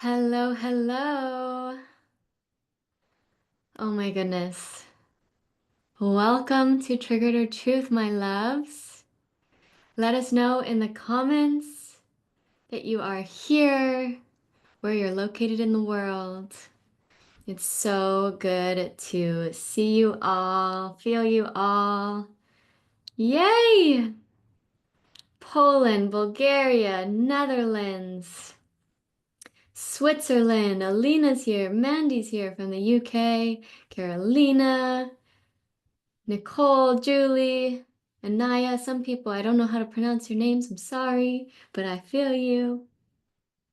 Hello, hello. Oh my goodness. Welcome to Triggered or Truth, my loves. Let us know in the comments that you are here, where you're located in the world. It's so good to see you all, feel you all. Yay! Poland, Bulgaria, Netherlands, Switzerland. Alina's here. Mandy's here from the UK. Carolina. Nicole, Julie, Anaya. Some people, I don't know how to pronounce your names. I'm sorry, but I feel you.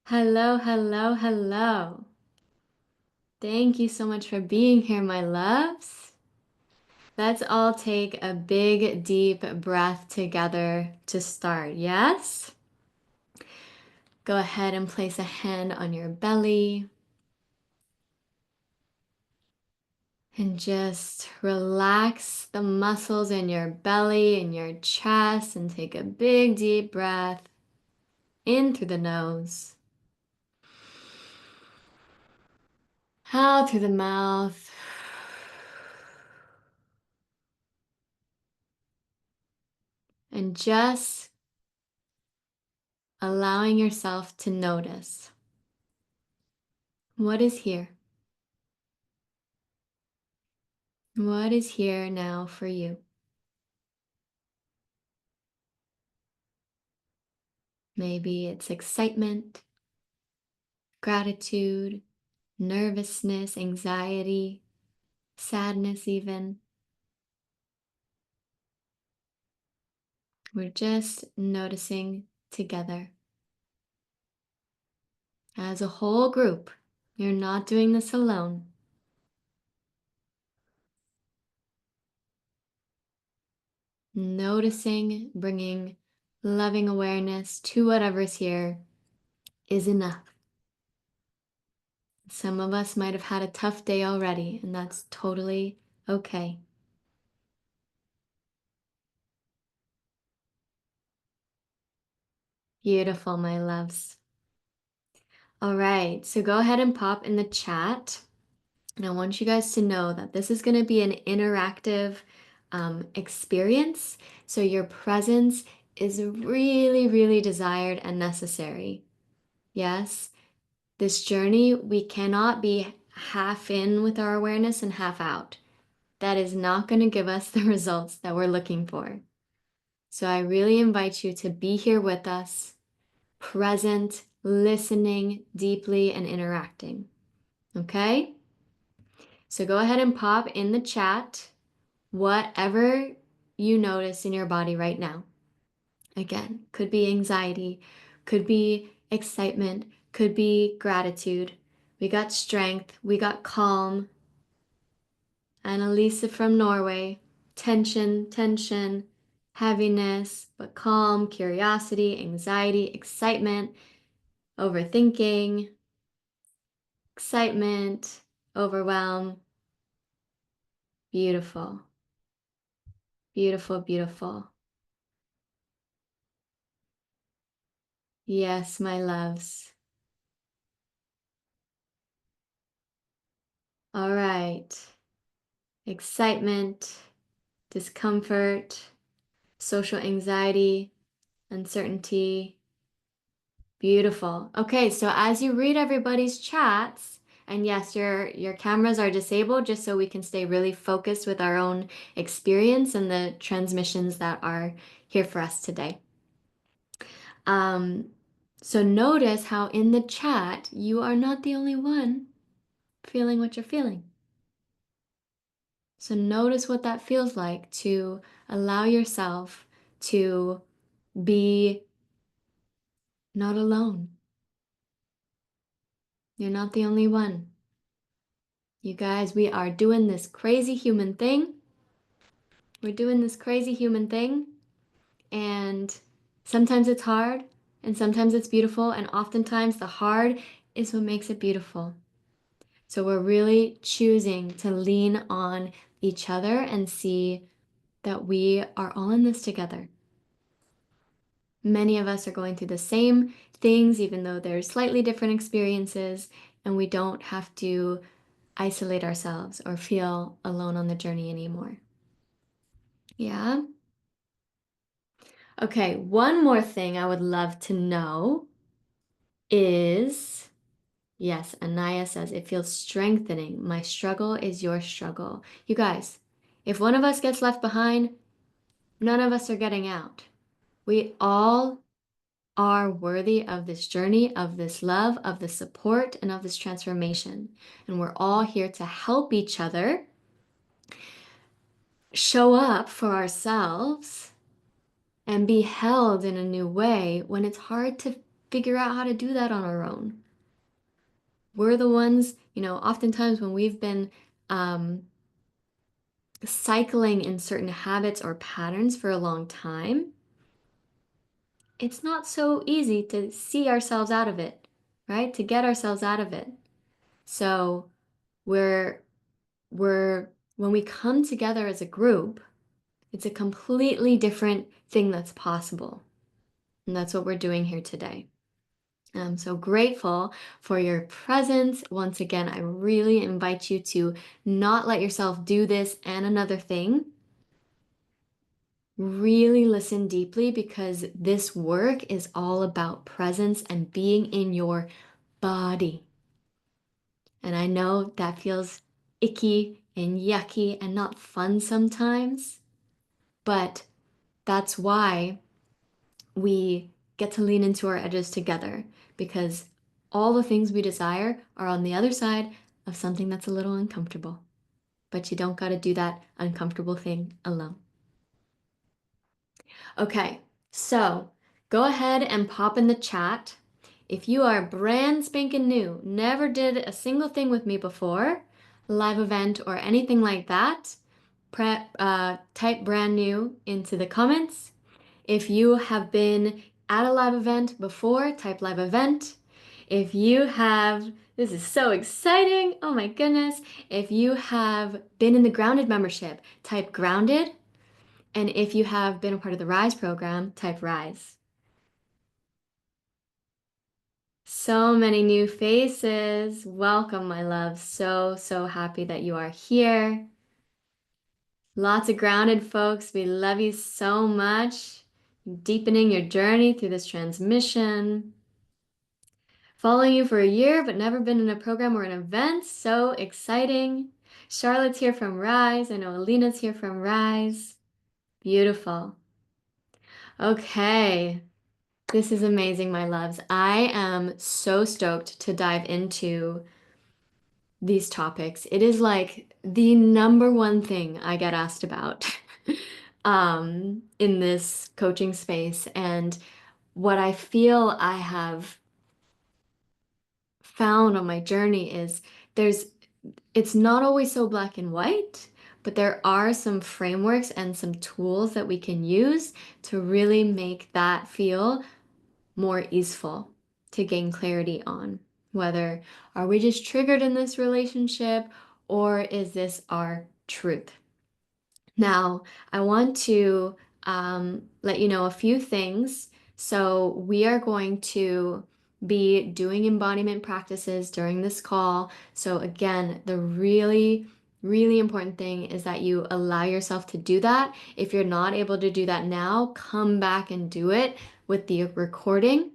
Hello, hello, hello. Thank you so much for being here, my loves. Let's all take a big, deep breath together to start. Yes? Go ahead and place a hand on your belly. And just relax the muscles in your belly and your chest and take a big deep breath in through the nose, out through the mouth. And just allowing yourself to notice what is here. What is here now for you? Maybe it's excitement, gratitude, nervousness, anxiety, sadness, even. We're just noticing together as a whole group. You're not doing this alone. Noticing, bringing loving awareness to whatever's here is enough. Some of us might have had a tough day already, and that's totally okay. Beautiful, my loves. All right, so go ahead and pop in the chat. And I want you guys to know that this is going to be an interactive experience. So your presence is really, really desired and necessary. Yes, this journey, we cannot be half in with our awareness and half out. That is not going to give us the results that we're looking for. So I really invite you to be here with us, present, listening deeply, and interacting. Okay? So go ahead and pop in the chat whatever you notice in your body right now. Again, could be anxiety, could be excitement, could be gratitude. We got strength, we got calm. Annalisa from Norway, tension, heaviness, but calm, curiosity, anxiety, excitement, overthinking, excitement, overwhelm. Beautiful, beautiful, beautiful. Yes, my loves. All right. Excitement, discomfort, social anxiety, uncertainty. Beautiful. Okay, so as you read everybody's chats, and yes, your cameras are disabled just so we can stay really focused with our own experience and the transmissions that are here for us today. Um, so notice how in the chat, you are not the only one feeling what you're feeling. So notice what that feels like to allow yourself to be not alone. You're not the only one. You guys, we are doing this crazy human thing. We're doing this crazy human thing. And sometimes it's hard, and sometimes it's beautiful, and oftentimes the hard is what makes it beautiful. So we're really choosing to lean on each other and see that we are all in this together. many of us are going through the same things, even though they're slightly different experiences, and we don't have to isolate ourselves or feel alone on the journey anymore. Yeah? Okay, one more thing I would love to know is, yes, Anaya says, it feels strengthening. My struggle is your struggle. You guys, if one of us gets left behind, none of us are getting out. We all are worthy of this journey, of this love, of this support, and of this transformation. And we're all here to help each other show up for ourselves and be held in a new way when it's hard to figure out how to do that on our own. We're the ones, oftentimes when we've been cycling in certain habits or patterns for a long time, it's not so easy to see ourselves out of it, right? To get ourselves out of it. So we're when we come together as a group, it's a completely different thing that's possible. And that's what we're doing here today. I'm so grateful for your presence. Once again, I really invite you to not let yourself do this and another thing. Really listen deeply because this work is all about presence and being in your body. And I know that feels icky and yucky and not fun sometimes, but that's why we get to lean into our edges together because all the things we desire are on the other side of something that's a little uncomfortable. But you don't got to do that uncomfortable thing alone. Okay, so go ahead and pop in the chat. If you are brand spanking new, never did a single thing with me before, live event or anything like that, type brand new into the comments. If you have been at a live event before, type live event. If you have, this is so exciting. Oh my goodness. If you have been in the grounded membership, type grounded. And if you have been a part of the Rise program, type Rise. So many new faces. Welcome, my love. So, so happy that you are here. Lots of grounded folks. We love you so much. Deepening your journey through this transmission. Following you for a year, but never been in a program or an event. So exciting. Charlotte's here from Rise. I know Alina's here from Rise. Beautiful. Okay. This is amazing, my loves. I am so stoked to dive into these topics. It is like the number one thing I get asked about in this coaching space. And what I feel I have found on my journey is it's not always so black and white, but there are some frameworks and some tools that we can use to really make that feel more easeful to gain clarity on whether are we just triggered in this relationship or is this our truth. Now, I want to let you know a few things. So, we are going to be doing embodiment practices during this call. So, again, the really important thing is that you allow yourself to do that. If you're not able to do that now, come back and do it with the recording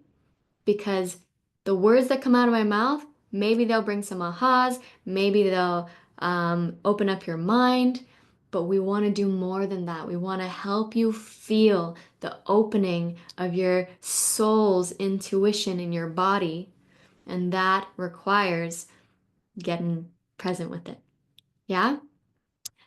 because the words that come out of my mouth, maybe they'll bring some ahas, maybe they'll open up your mind, but we want to do more than that. We want to help you feel the opening of your soul's intuition in your body, and that requires getting present with it. Yeah?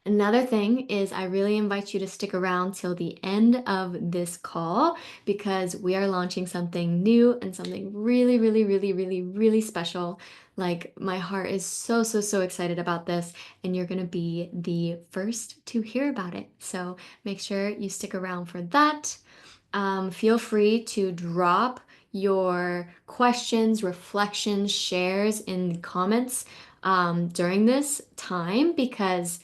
Another thing is I really invite you to stick around till the end of this call because we are launching something new and something really special. Like my heart is so excited about this and you're going to be the first to hear about it. So make sure you stick around for that. Feel free to drop your questions, reflections, shares in the comments during this time because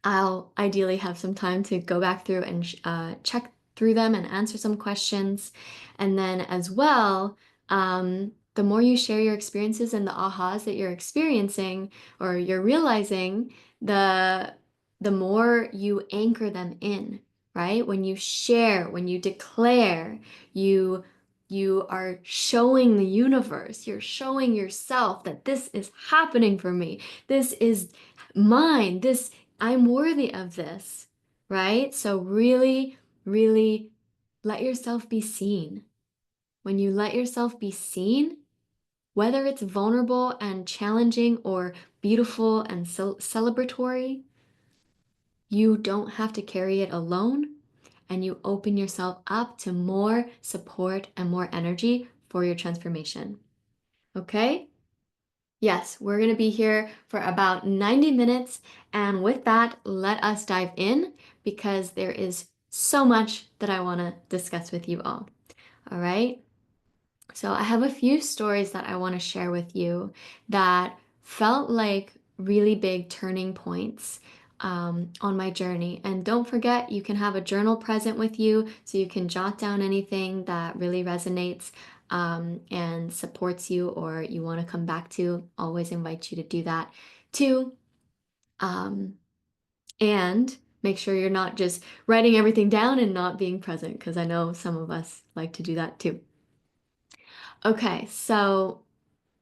I'll ideally have some time to go back through and check through them and answer some questions. And then as well, the more you share your experiences and the ahas that you're experiencing or you're realizing, the more you anchor them in, right? When you share, when you declare, you you are showing the universe, you're showing yourself that this is happening for me. This is mine. This I'm worthy of this, right? So really, really let yourself be seen. When you let yourself be seen, whether it's vulnerable and challenging or beautiful and celebratory, you don't have to carry it alone, and you open yourself up to more support and more energy for your transformation. Okay? Yes, we're going to be here for about 90 minutes. And with that, let us dive in because there is so much that I want to discuss with you all. All right? So, I have a few stories that I want to share with you that felt like really big turning points on my journey. And don't forget, you can have a journal present with you so you can jot down anything that really resonates and supports you or you want to come back to. Always invite you to do that too. Um, and make sure you're not just writing everything down and not being present because I know some of us like to do that too. Okay, so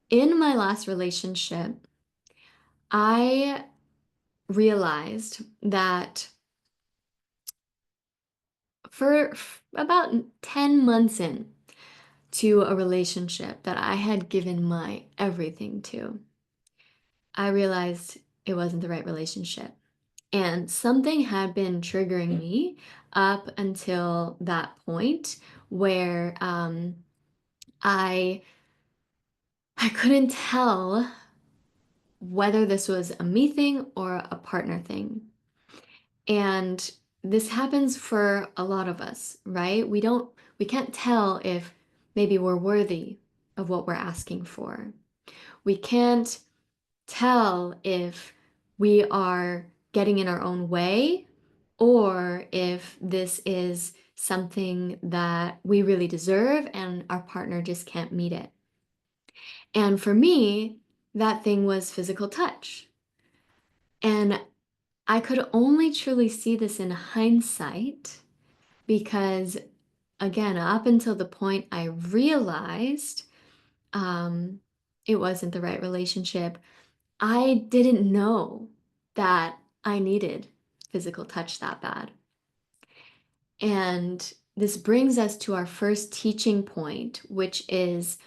in my last relationship, I realized that for about 10 months in to a relationship that I had given my everything to, I realized it wasn't the right relationship. And something had been triggering me up until that point where I I couldn't tell whether this was a me thing or a partner thing. And this happens for a lot of us, right? We can't tell if maybe we're worthy of what we're asking for. We can't tell if we are getting in our own way or if this is something that we really deserve and our partner just can't meet it. And for me, that thing was physical touch. And I could only truly see this in hindsight because, again, up until the point I realized um, it wasn't the right relationship, I didn't know that I needed physical touch that bad. And this brings us to our first teaching point, which is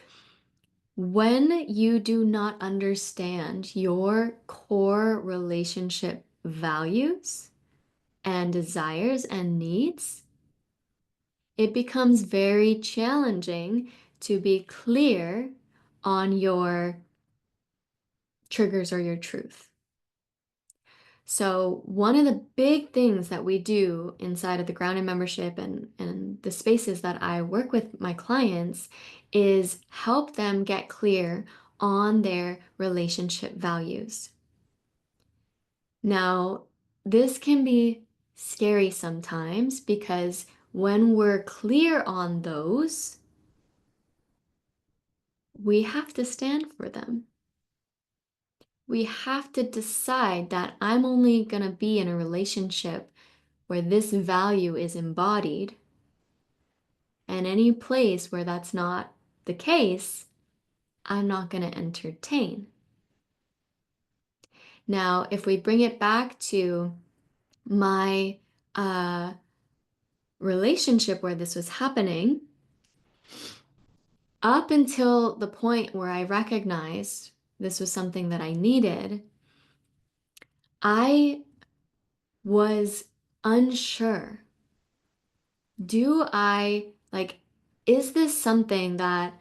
when you do not understand your core relationship values and desires and needs, it becomes very challenging to be clear on your triggers or your truth. So, one of the big things that we do inside of the grounded membership and the spaces that I work with my clients is help them get clear on their relationship values. Now, this can be scary sometimes because when we're clear on those, we have to stand for them. We have to decide that I'm only going to be in a relationship where this value is embodied, and any place where that's not the case, I'm not going to entertain. Now, if we bring it back to my uh, relationship where this was happening, up until the point where I recognized this was something that I needed, I was unsure. Do I, like, is this something that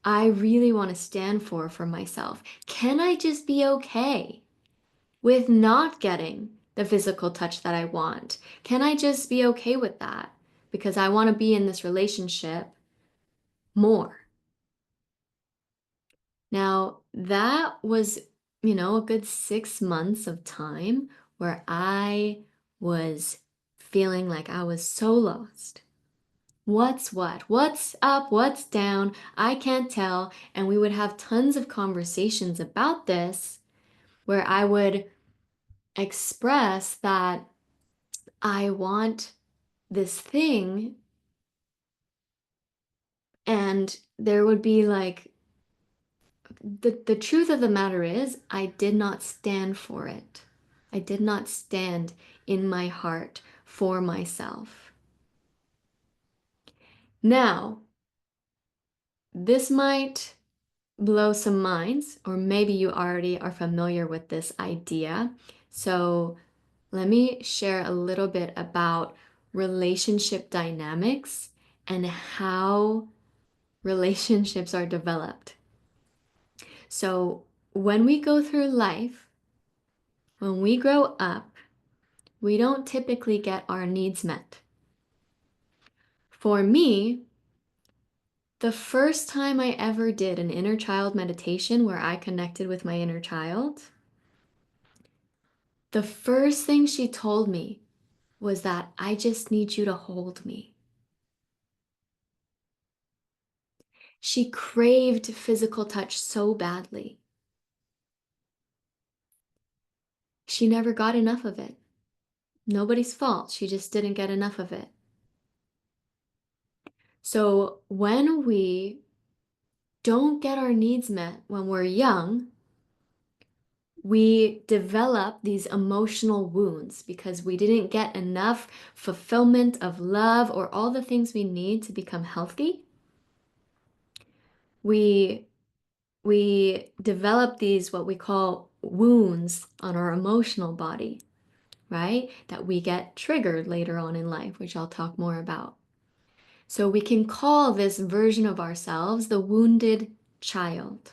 I really want to stand for myself? Can I just be okay with not getting the physical touch that I want? Can I just be okay with that? Because I want to be in this relationship more. Now, that was, a good 6 months of time where I was feeling like I was so lost. What's what? What's up? What's down? I can't tell. And we would have tons of conversations about this where I would express that I want this thing, and there would be like the truth of the matter is I did not stand for it. I did not stand in my heart for myself. Now, this might blow some minds, or maybe you already are familiar with this idea. So, let me share a little bit about relationship dynamics and how relationships are developed. So, when we go through life, when we grow up, we don't typically get our needs met. For me, the first time I ever did an inner child meditation where I connected with my inner child, the first thing she told me was that I just need you to hold me. She craved physical touch so badly. She never got enough of it. Nobody's fault. She just didn't get enough of it. So when we don't get our needs met when we're young, we develop these emotional wounds because we didn't get enough fulfillment of love or all the things we need to become healthy. We we develop these what we call wounds on our emotional body, right? That we get triggered later on in life, which I'll talk more about. So we can call this version of ourselves the wounded child.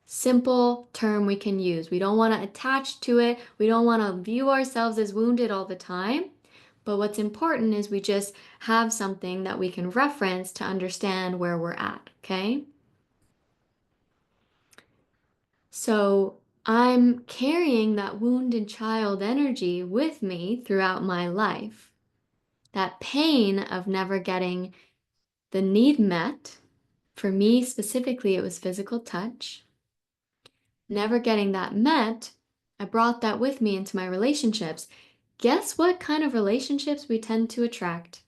Simple term we can use. We don't want to attach to it. We don't want to view ourselves as wounded all the time. But what's important is we just have something that we can reference to understand where we're at, okay? So I'm carrying that wounded child energy with me throughout my life. That pain of never getting the need met. For me specifically, it was physical touch. Never getting that met, I brought that with me into my relationships. Guess what kind of relationships we tend to attract?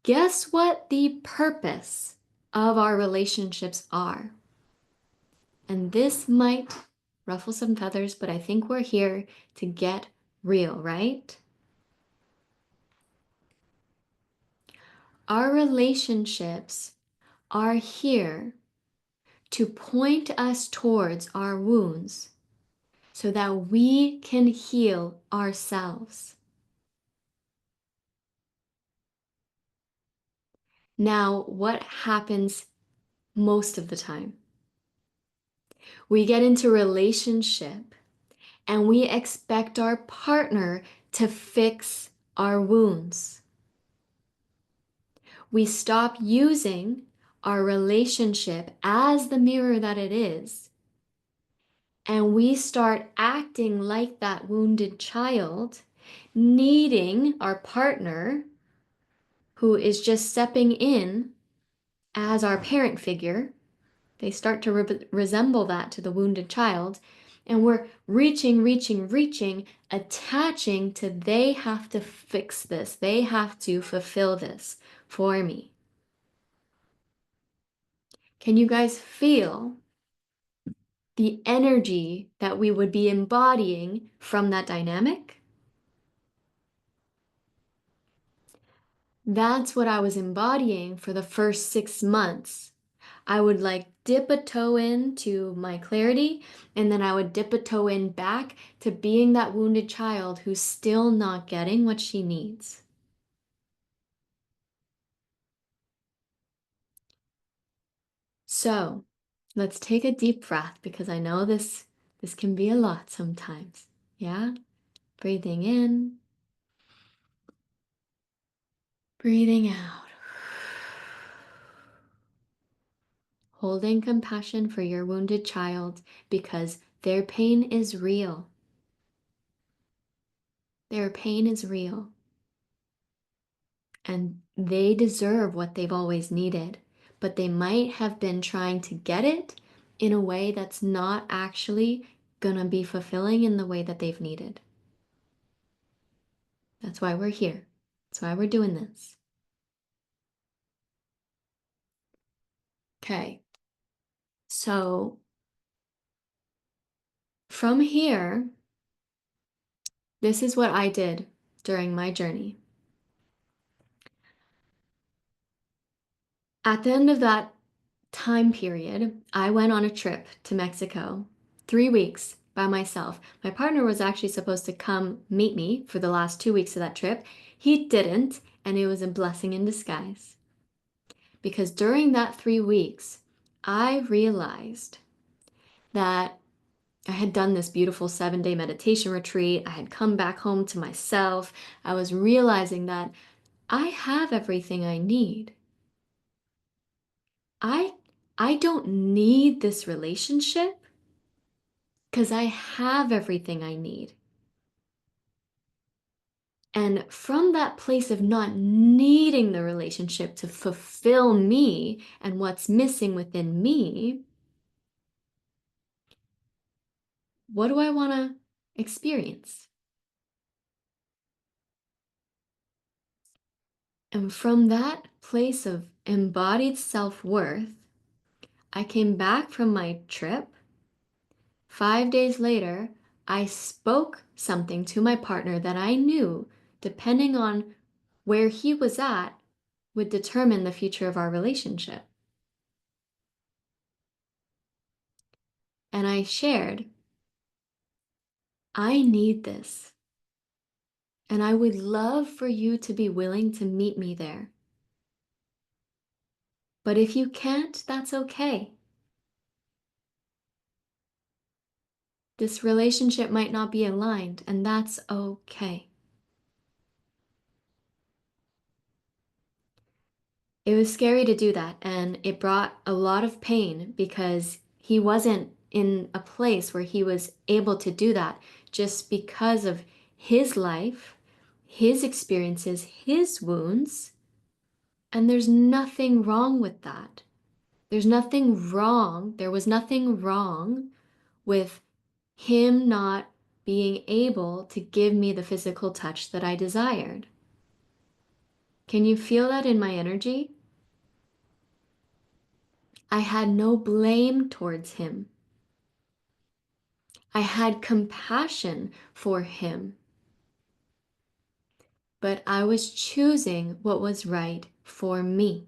Guess what the purpose of our relationships are? And this might ruffle some feathers, but I think we're here to get real, right? Our relationships are here to point us towards our wounds so that we can heal ourselves. Now, what happens most of the time? We get into a relationship and we expect our partner to fix our wounds. We stop using our relationship as the mirror that it is, and we start acting like that wounded child, needing our partner who is just stepping in as our parent figure. They start to resemble that to the wounded child. And we're reaching, attaching to they have to fix this. They have to fulfill this for me. Can you guys feel the energy that we would be embodying from that dynamic? That's what I was embodying for the first 6 months. I would like dip a toe into my clarity, and then I would dip a toe in back to being that wounded child who's still not getting what she needs. So let's take a deep breath because I know this can be a lot sometimes. Yeah? Breathing in, breathing out. Holding compassion for your wounded child because their pain is real. Their pain is real. And they deserve what they've always needed, but they might have been trying to get it in a way that's not actually gonna be fulfilling in the way that they've needed. That's why we're here. That's why we're doing this. Okay. So from here, this is what I did during my journey. At the end of that time period, I went on a trip to Mexico, 3 weeks by myself. My partner was actually supposed to come meet me for the last 2 weeks of that trip. He didn't, and it was a blessing in disguise. Because during that 3 weeks, I realized that I had done this beautiful 7 day meditation retreat. I had come back home to myself. I was realizing that I have everything I need. I I don't need this relationship because I have everything I need. And from that place of not needing the relationship to fulfill me and what's missing within me, what do I want to experience? And from that place of embodied self worth, I came back from my trip. 5 days later, I spoke something to my partner that I knew, depending on where he was at, would determine the future of our relationship. And I shared, I need this. And I would love for you to be willing to meet me there. But if you can't, that's okay. This relationship might not be aligned, and that's okay. It was scary to do that, and it brought a lot of pain because he wasn't in a place where he was able to do that just because of his life, his experiences, his wounds. And there's nothing wrong with that. There's nothing wrong. There was nothing wrong with him not being able to give me the physical touch that I desired. Can you feel that in my energy? I had no blame towards him. I had compassion for him, but I was choosing what was right for me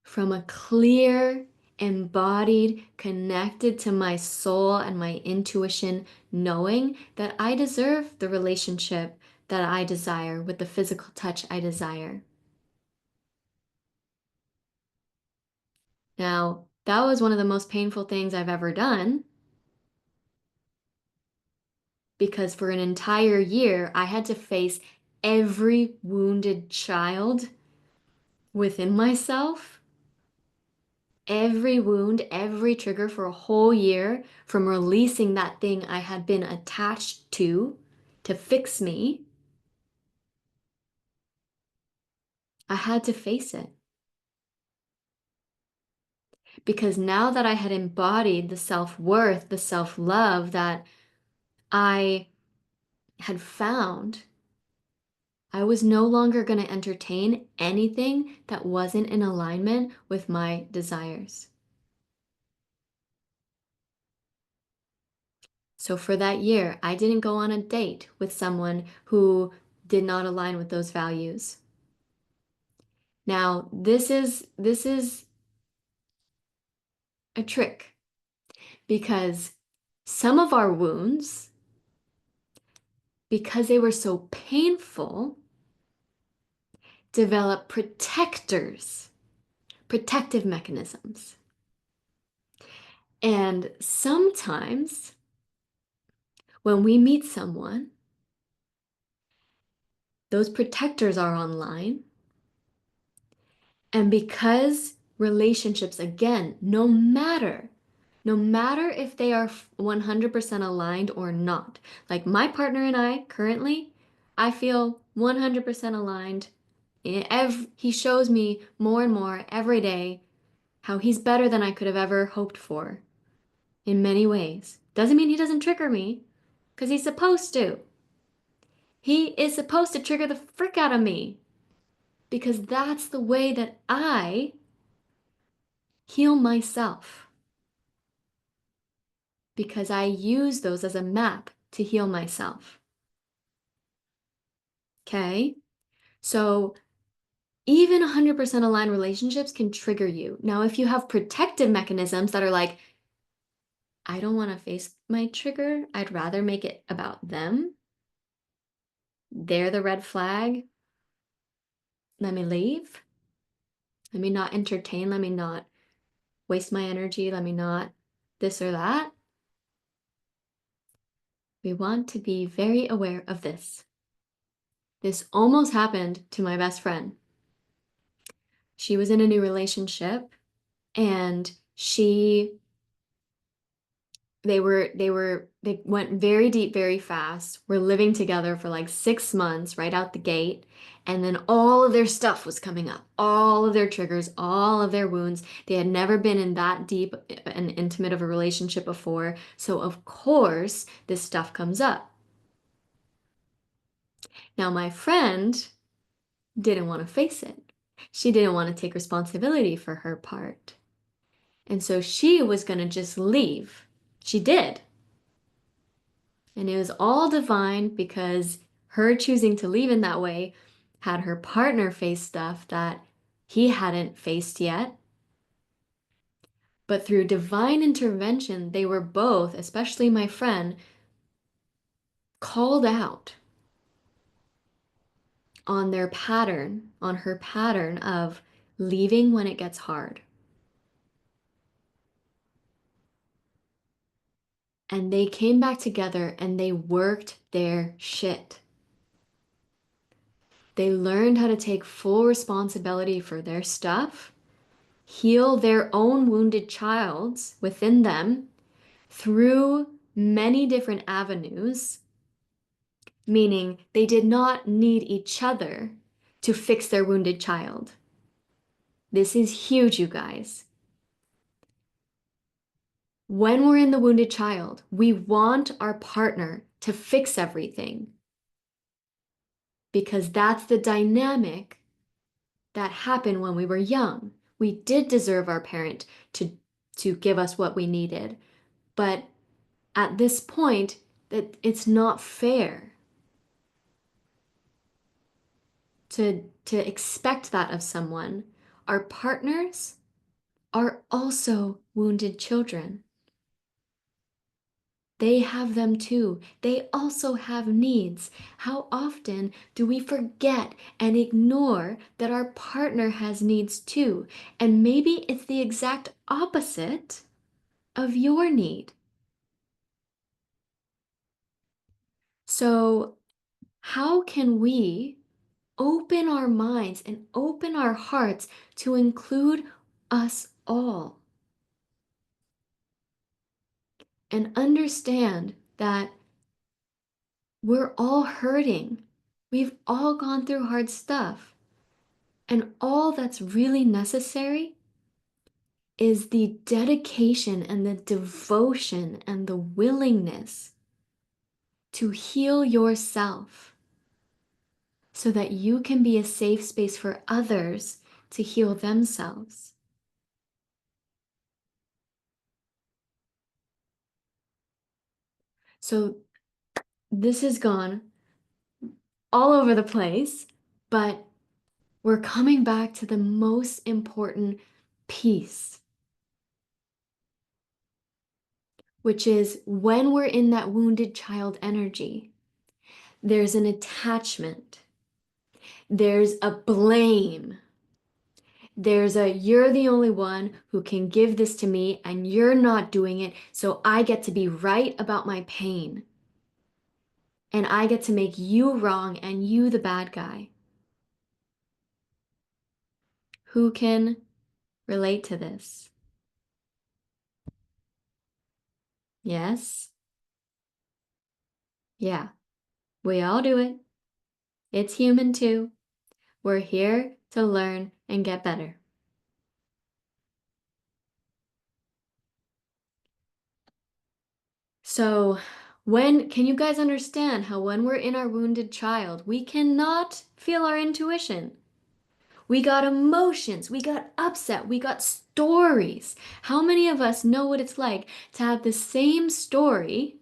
from a clear, embodied, connected to my soul and my intuition, knowing that I deserve the relationship that I desire with the physical touch I desire. Now, that was one of the most painful things I've ever done because for an entire year, I had to face every wounded child within myself, every wound, every trigger for a whole year from releasing that thing I had been attached to fix me. I had to face it because now that I had embodied the self worth, the self love that I had found, I was no longer going to entertain anything that wasn't in alignment with my desires. So for that year, I didn't go on a date with someone who did not align with those values. Now, this is a trick because some of our wounds, because they were so painful, develop protective mechanisms. And sometimes when we meet someone, those protectors are online. And because relationships, again, no matter if they are 100% aligned or not, like my partner and I currently, I feel 100% aligned. He shows me more and more every day how he's better than I could have ever hoped for in many ways. Doesn't mean he doesn't trigger me, because he's supposed to. He is supposed to trigger the frick out of me, because that's the way that I heal myself. Because I use those as a map to heal myself. Okay? So even 100% aligned relationships can trigger you. Now, if you have protective mechanisms that are like, I don't want to face my trigger, I'd rather make it about them. They're the red flag. Let me leave. Let me not entertain. Let me not waste my energy. Let me not this or that. We want to be very aware of this. This almost happened to my best friend. She was in a new relationship and they went very deep very fast. We're living together for like 6 months right out the gate, and then all of their stuff was coming up, all of their triggers, all of their wounds. They had never been in that deep and intimate of a relationship before, so of course this stuff comes up. Now my friend didn't want to face it. She didn't want to take responsibility for her part, and so she was going to just leave. She did. And it was all divine because her choosing to leave in that way had her partner face stuff that he hadn't faced yet. But through divine intervention, they were both, especially my friend, called out on their pattern, on her pattern of leaving when it gets hard. And they came back together and they worked their shit. They learned how to take full responsibility for their stuff, heal their own wounded childs within them through many different avenues, meaning they did not need each other to fix their wounded child. This is huge, you guys. When we're in the wounded child, we want our partner to fix everything because that's the dynamic that happened when we were young. We did deserve our parent to give us what we needed, but at this point, that it's not fair to expect that of someone. Our partners are also wounded children. They have them too. They also have needs. How often do we forget and ignore that our partner has needs too? And maybe it's the exact opposite of your need. So, how can we open our minds and open our hearts to include us all and understand that we're all hurting? We've all gone through hard stuff. And all that's really necessary is the dedication and the devotion and the willingness to heal yourself so that you can be a safe space for others to heal themselves. So this has gone all over the place, but we're coming back to the most important piece, which is when we're in that wounded child energy, there's an attachment, there's a blame, there's a you're the only one who can give this to me and you're not doing it, so I get to be right about my pain. And I get to make you wrong and you the bad guy. Who can relate to this? Yes? Yeah, we all do it. It's human too. We're here to learn and get better. So, can you guys understand how when we're in our wounded child, we cannot feel our intuition? We got emotions, we got upset, we got stories. How many of us know what it's like to have the same story?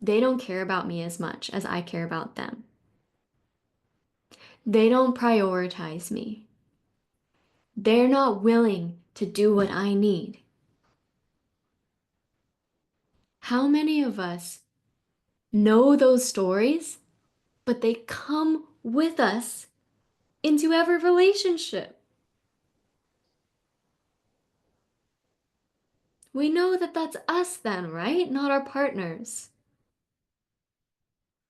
They don't care about me as much as I care about them. They don't prioritize me. They're not willing to do what I need. How many of us know those stories, but they come with us into every relationship? We know that that's us then, right? Not our partners.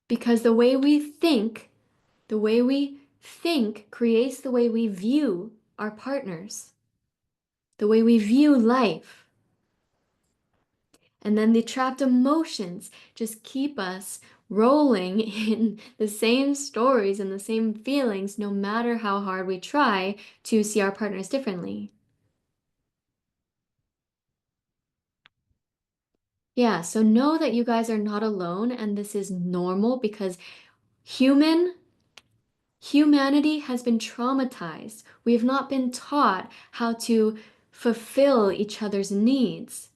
Because the way we think creates the way we view our partners, the way we view life. And then the trapped emotions just keep us rolling in the same stories and the same feelings, no matter how hard we try to see our partners differently. Yeah, so know that you guys are not alone and this is normal because human humanity has been traumatized. We have not been taught how to fulfill each other's needs,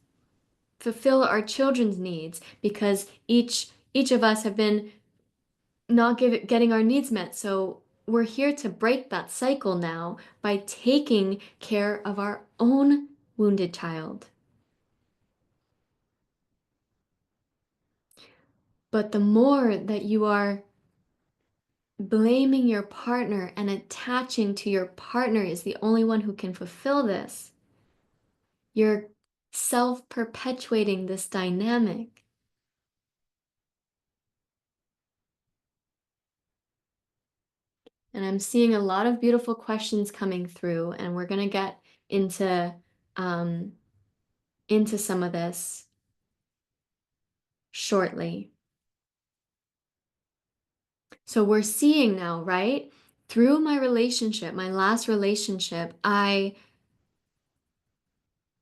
fulfill our children's needs, because each of us have been not getting our needs met. So we're here to break that cycle now by taking care of our own wounded child. But the more that you are blaming your partner and attaching to your partner is the only one who can fulfill this, you're self perpetuating this dynamic. And I'm seeing a lot of beautiful questions coming through, and we're going to get into um, into some of this shortly. So we're seeing now, right? Through my relationship, my last relationship, I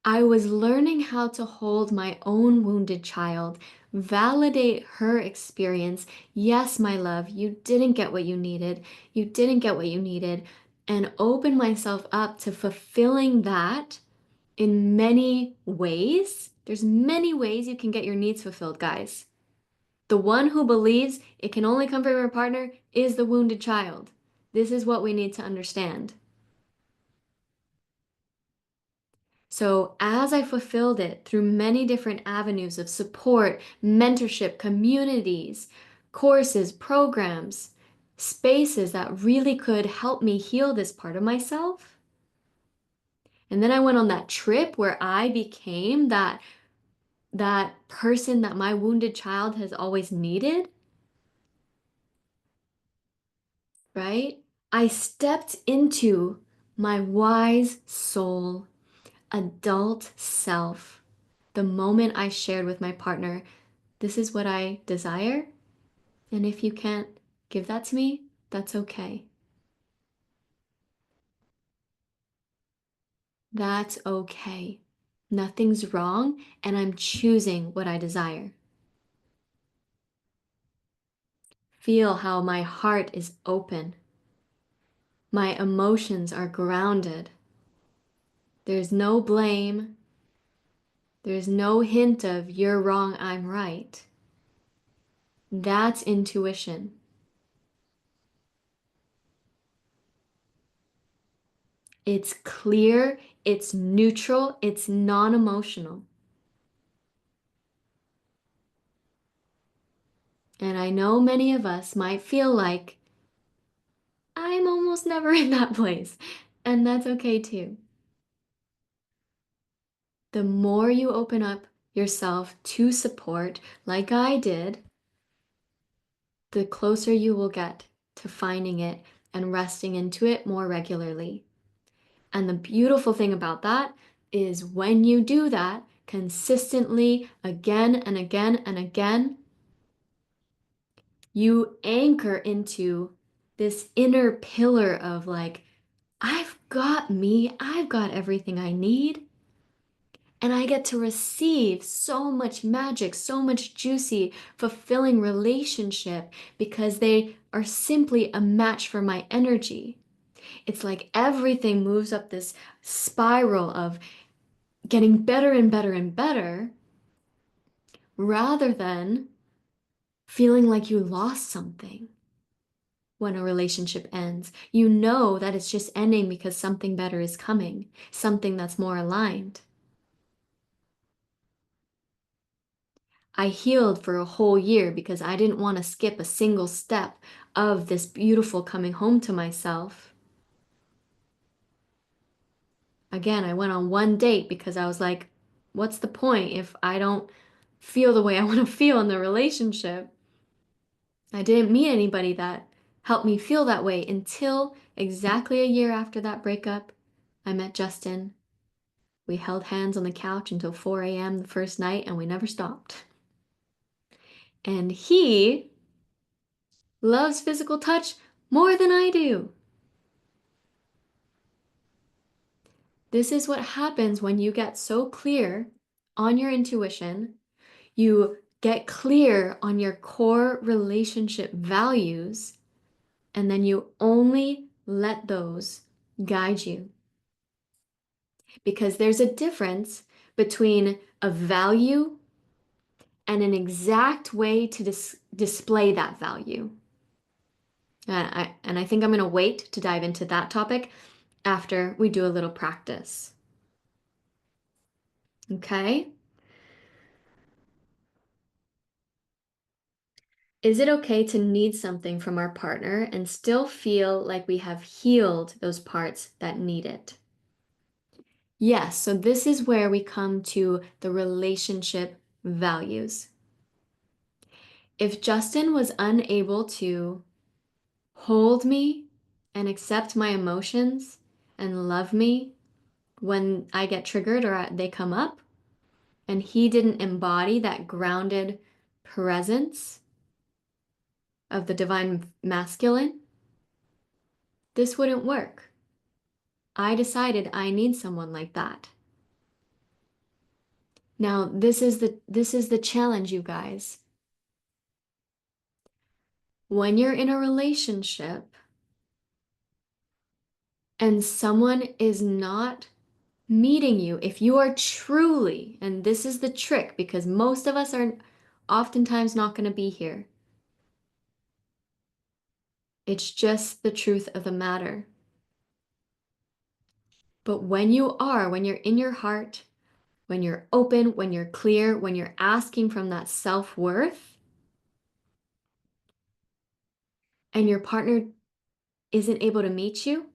was learning how to hold my own wounded child, validate her experience. Yes, my love, you didn't get what you needed. You didn't get what you needed. And open myself up to fulfilling that in many ways. There's many ways you can get your needs fulfilled, guys. The one who believes it can only come from your partner is the wounded child. This is what we need to understand. So, as I fulfilled it through many different avenues of support, mentorship, communities, courses, programs, spaces that really could help me heal this part of myself. And then I went on that trip where I became that person that my wounded child has always needed, right? I stepped into my wise soul, adult self the moment I shared with my partner, this is what I desire. And if you can't give that to me, that's okay. That's okay. Nothing's wrong, and I'm choosing what I desire. Feel how my heart is open. My emotions are grounded. There's no blame. There's no hint of you're wrong, I'm right. That's intuition. It's clear, it's neutral, it's non emotional. And I know many of us might feel like I'm almost never in that place, and that's okay too. The more you open up yourself to support, like I did, the closer you will get to finding it and resting into it more regularly. And the beautiful thing about that is when you do that consistently again and again and again, You anchor into this inner pillar of like, I've got me, I've got everything I need. And I get to receive so much magic, so much juicy, fulfilling relationship because they are simply a match for my energy. It's like everything moves up this spiral of getting better and better and better rather than feeling like you lost something when a relationship ends. You know that it's just ending because something better is coming, something that's more aligned. I healed for a whole year because I didn't want to skip a single step of this beautiful coming home to myself. Again, I went on one date because I was like, what's the point if I don't feel the way I want to feel in the relationship? I didn't meet anybody that helped me feel that way until exactly a year after that breakup. I met Justin. We held hands on the couch until 4 a.m. the first night and we never stopped. And he loves physical touch more than I do. This is what happens when you get so clear on your intuition, you get clear on your core relationship values, and then you only let those guide you. Because there's a difference between a value and an exact way to display that value. And I think I'm going to wait to dive into that topic after we do a little practice. Okay? Is it okay to need something from our partner and still feel like we have healed those parts that need it? Yes, so this is where we come to the relationship values. If Justin was unable to hold me and accept my emotions and love me when I get triggered or they come up, and he didn't embody that grounded presence of the divine masculine, this wouldn't work. I decided I need someone like that. Now, this is the challenge, you guys. When you're in a relationship and someone is not meeting you, if you are truly, and this is the trick because most of us are oftentimes not going to be here. It's just the truth of the matter. But when you're in your heart, when you're open, when you're clear, when you're asking from that self-worth, and your partner isn't able to meet you,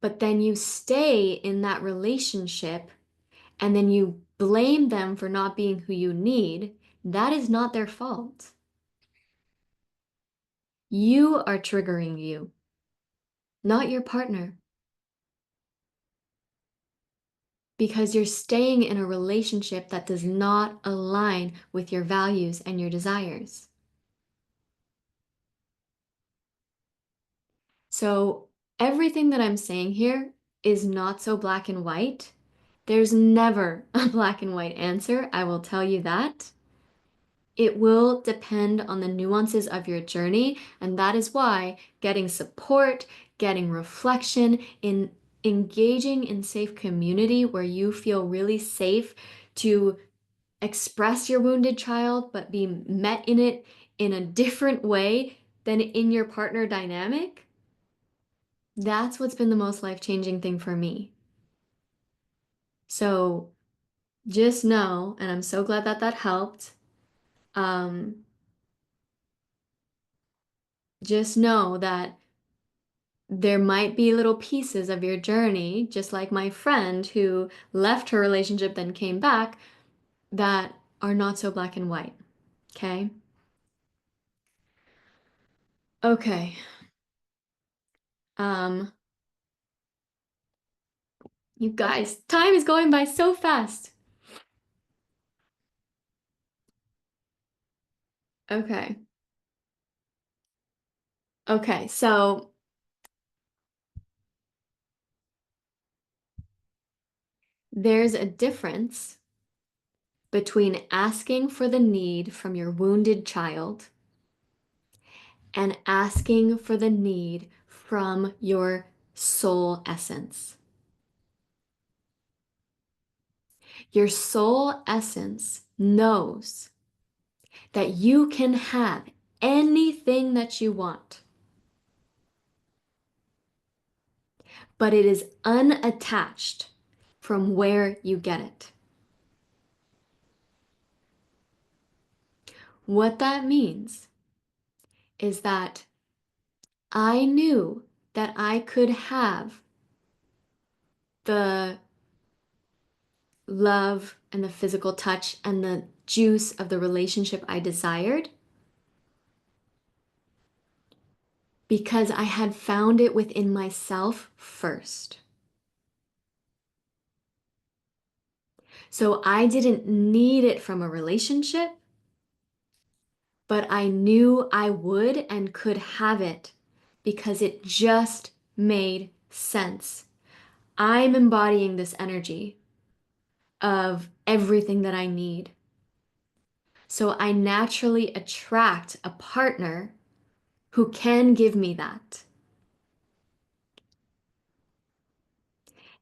but then you stay in that relationship and then you blame them for not being who you need, that is not their fault. You are triggering you, not your partner, because you're staying in a relationship that does not align with your values and your desires. So, everything that I'm saying here is not so black and white. There's never a black and white answer, I will tell you that. It will depend on the nuances of your journey, and that is why getting support, getting reflection, in engaging in safe community where you feel really safe to express your wounded child, but be met in it in a different way than in your partner dynamic. That's what's been the most life-changing thing for me. So just know, and I'm so glad that that helped. Um, just know that there might be little pieces of your journey, just like my friend who left her relationship then came back, that are not so black and white. Okay? Okay. Um, you guys, time is going by so fast. Okay. Okay. So there's a difference between asking for the need from your wounded child and asking for the need from your soul essence. Your soul essence knows that you can have anything that you want, but it is unattached from where you get it. What that means is that I knew that I could have the love and the physical touch and the juice of the relationship I desired because I had found it within myself first. So I didn't need it from a relationship, but I knew I would and could have it because it just made sense. I'm embodying this energy of everything that I need. So I naturally attract a partner who can give me that.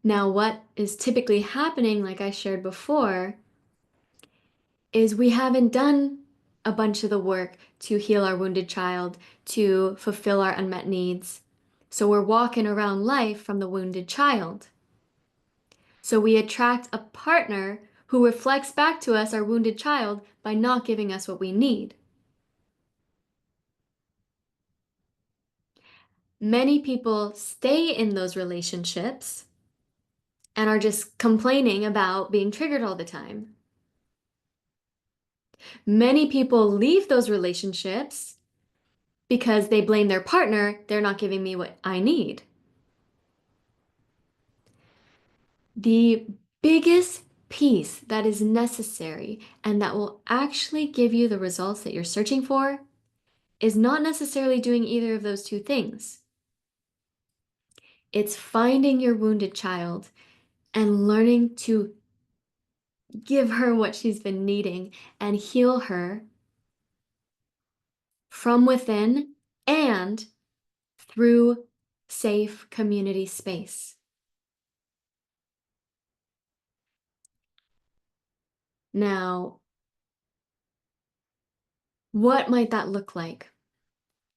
Now, what is typically happening, like I shared before, is we haven't done a bunch of the work to heal our wounded child, to fulfill our unmet needs. So we're walking around life from the wounded child. So we attract a partner who reflects back to us our wounded child by not giving us what we need. Many people stay in those relationships and are just complaining about being triggered all the time. Many people leave those relationships because they blame their partner, they're not giving me what I need. The biggest piece that is necessary and that will actually give you the results that you're searching for is not necessarily doing either of those two things. It's finding your wounded child and learning to give her what she's been needing and heal her from within and through safe community space. Now, what might that look like?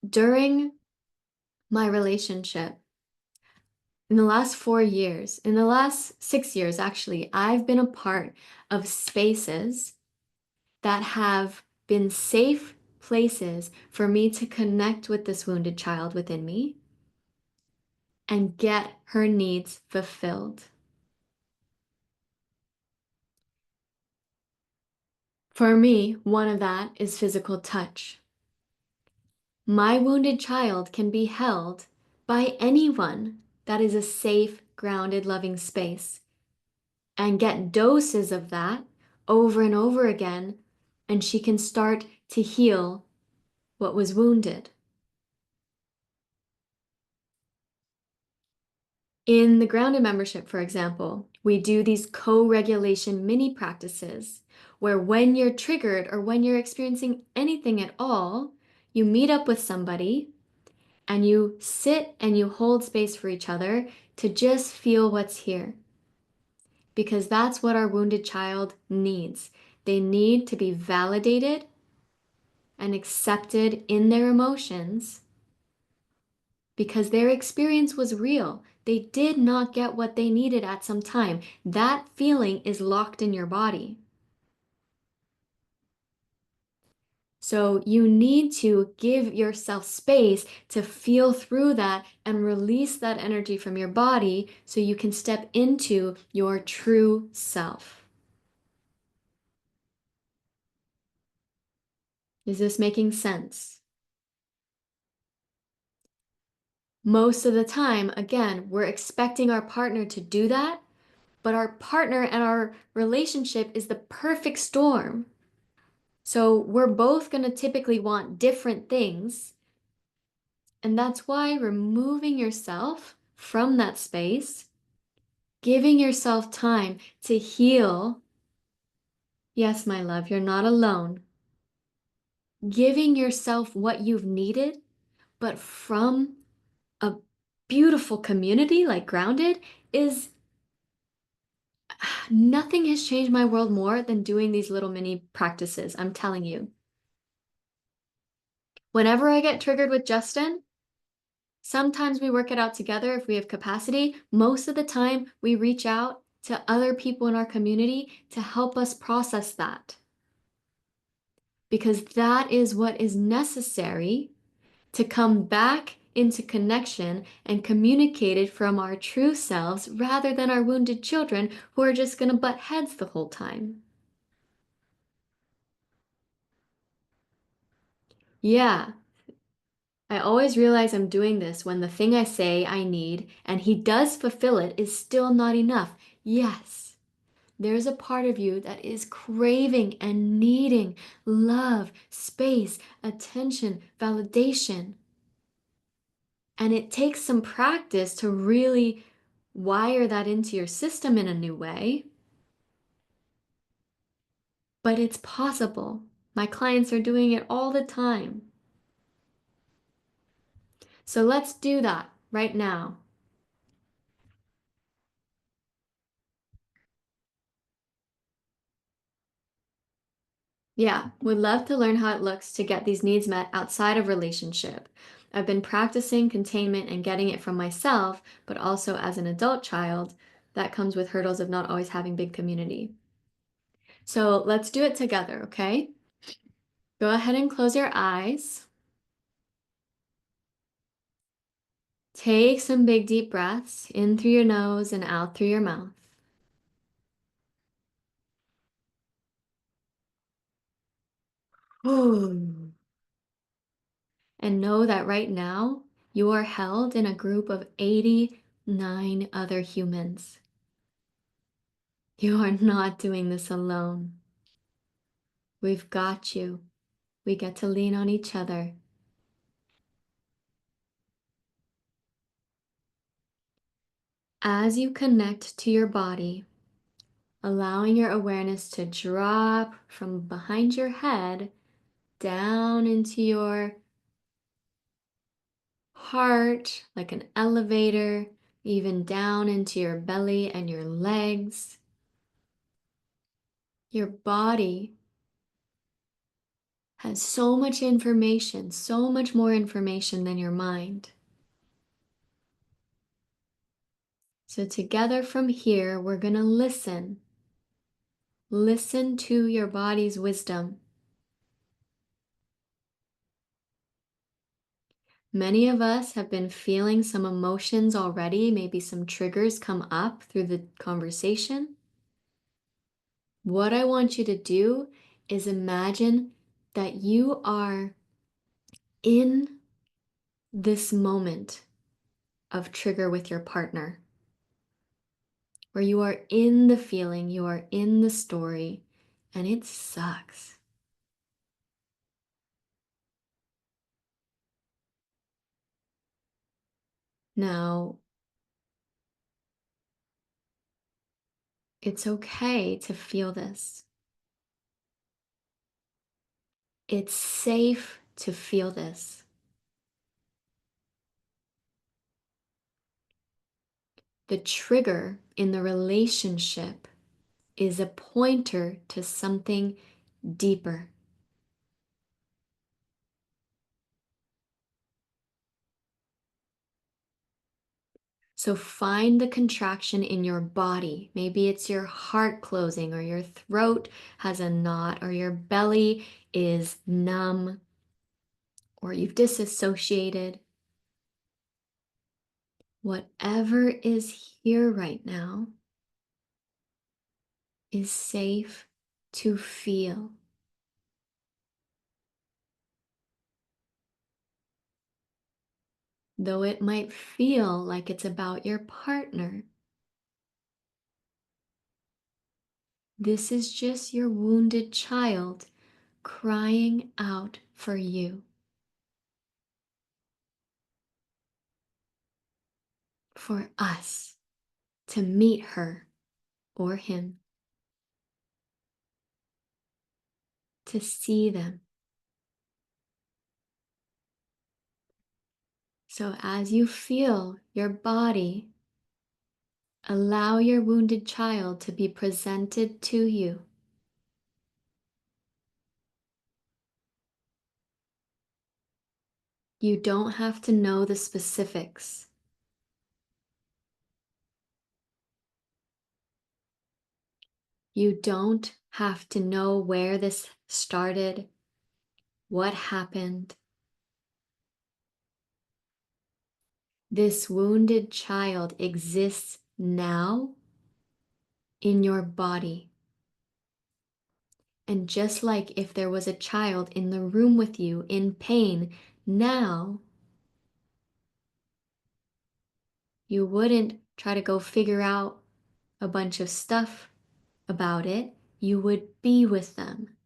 During my relationship, in the last 4 years, in the last 6 years, actually, I've been a part of spaces that have been safe places for me to connect with this wounded child within me and get her needs fulfilled. For me, one of that is physical touch. My wounded child can be held by anyone that is a safe, grounded, loving space and get doses of that over and over again, and she can start to heal what was wounded. In the grounded membership, for example, we do these co-regulation mini practices where when you're triggered or when you're experiencing anything at all, you meet up with somebody and you sit and you hold space for each other to just feel what's here. Because that's what our wounded child needs. They need to be validated and accepted in their emotions because their experience was real. They did not get what they needed at some time. That feeling is locked in your body. So you need to give yourself space to feel through that and release that energy from your body so you can step into your true self. Is this making sense? Most of the time, again, we're expecting our partner to do that, but our partner and our relationship is the perfect storm. So we're both going to typically want different things. And that's why removing yourself from that space, giving yourself time to heal. Yes, my love, you're not alone. Giving yourself what you've needed, but from a beautiful community like Grounded is nothing has changed my world more than doing these little mini practices. I'm telling you. Whenever I get triggered with Justin, sometimes we work it out together if we have capacity. Most of the time, we reach out to other people in our community to help us process that. Because that is what is necessary to come back into connection and communicated from our true selves rather than our wounded children who are just going to butt heads the whole time. Yeah, I always realize I'm doing this when the thing I say I need and he does fulfill it is still not enough. Yes, there's a part of you that is craving and needing love, space, attention, validation. And it takes some practice to really wire that into your system in a new way. But it's possible. My clients are doing it all the time. So let's do that right now. Yeah, would love to learn how it looks to get these needs met outside of relationship. I've been practicing containment and getting it from myself, but also as an adult child, that comes with hurdles of not always having big community. So let's do it together, okay? Go ahead and close your eyes. Take some big deep breaths in through your nose and out through your mouth. And know that right now you are held in a group of 89 other humans. You are not doing this alone. We've got you. We get to lean on each other. As you connect to your body, allowing your awareness to drop from behind your head down into your heart like an elevator, even down into your belly and your legs. Your body has so much information, so much more information than your mind. So together from here, we're going to listen. Listen to your body's wisdom. Many of us have been feeling some emotions already, maybe some triggers come up through the conversation. What I want you to do is imagine that you are in this moment of trigger with your partner, where you are in the feeling, you are in the story, and it sucks. Now, it's okay to feel this. It's safe to feel this. The trigger in the relationship is a pointer to something deeper. So find the contraction in your body. Maybe it's your heart closing, or your throat has a knot, or your belly is numb, or you've disassociated. Whatever is here right now is safe to feel. Though it might feel like it's about your partner, this is just your wounded child crying out for you, for us to meet her or him, to see them. So as you feel your body, allow your wounded child to be presented to you. You don't have to know the specifics. You don't have to know where this started, what happened. This wounded child exists now in your body. And just like if there was a child in the room with you in pain, now you wouldn't try to go figure out a bunch of stuff about it. You would be with them.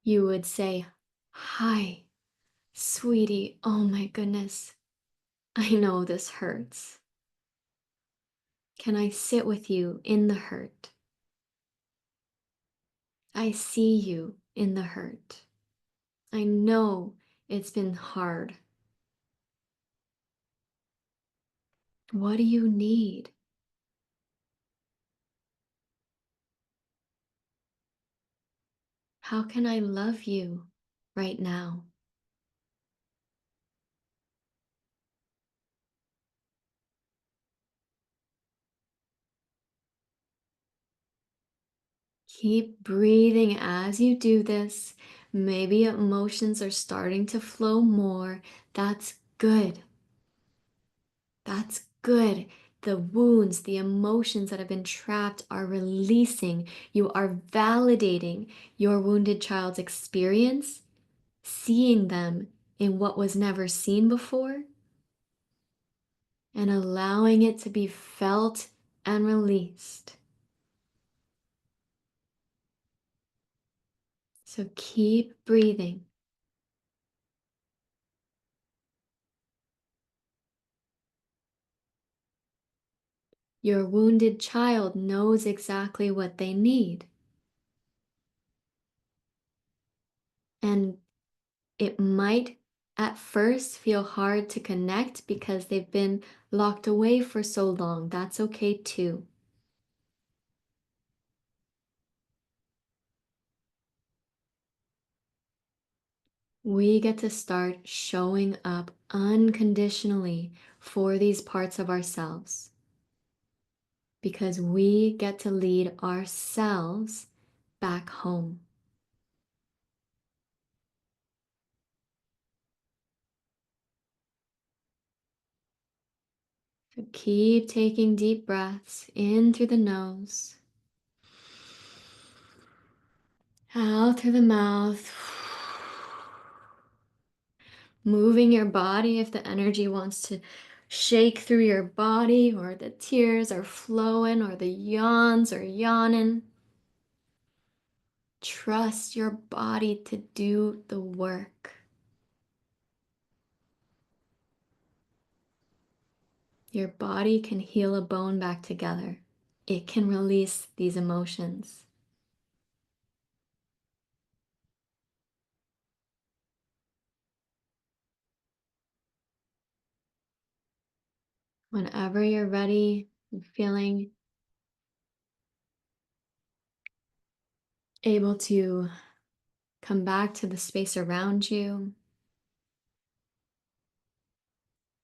You would say, "Hi, sweetie. Oh my goodness. I know this hurts. Can I sit with you in the hurt? I see you in the hurt. I know it's been hard. What do you need? How can I love you right now?" Keep breathing as you do this. Maybe emotions are starting to flow more. That's good. That's good. The wounds, the emotions that have been trapped are releasing. You are validating your wounded child's experience, seeing them in what was never seen before, and allowing it to be felt and released. So keep breathing. Your wounded child knows exactly what they need. And it might at first feel hard to connect because they've been locked away for so long. That's okay too. We get to start showing up unconditionally for these parts of ourselves because we get to lead ourselves back home. So keep taking deep breaths in through the nose, out through the mouth. Moving your body if the energy wants to shake through your body, or the tears are flowing, or the yawns are yawning. Trust your body to do the work. Your body can heal a bone back together. It can release these emotions. Whenever you're ready and feeling able to come back to the space around you,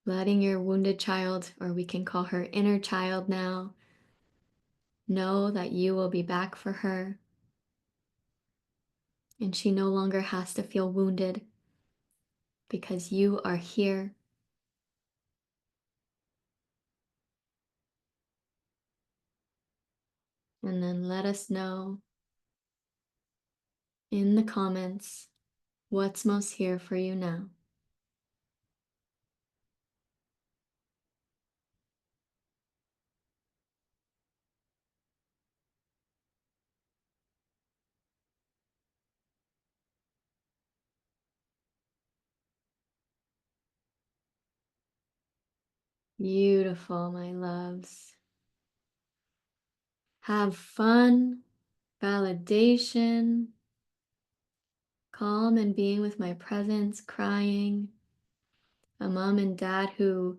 letting your wounded child, or we can call her inner child now, know that you will be back for her, and she no longer has to feel wounded because you are here. And then let us know in the comments what's most here for you now. Beautiful, my loves. Have fun, validation, calm and being with my presence, crying, a mom and dad who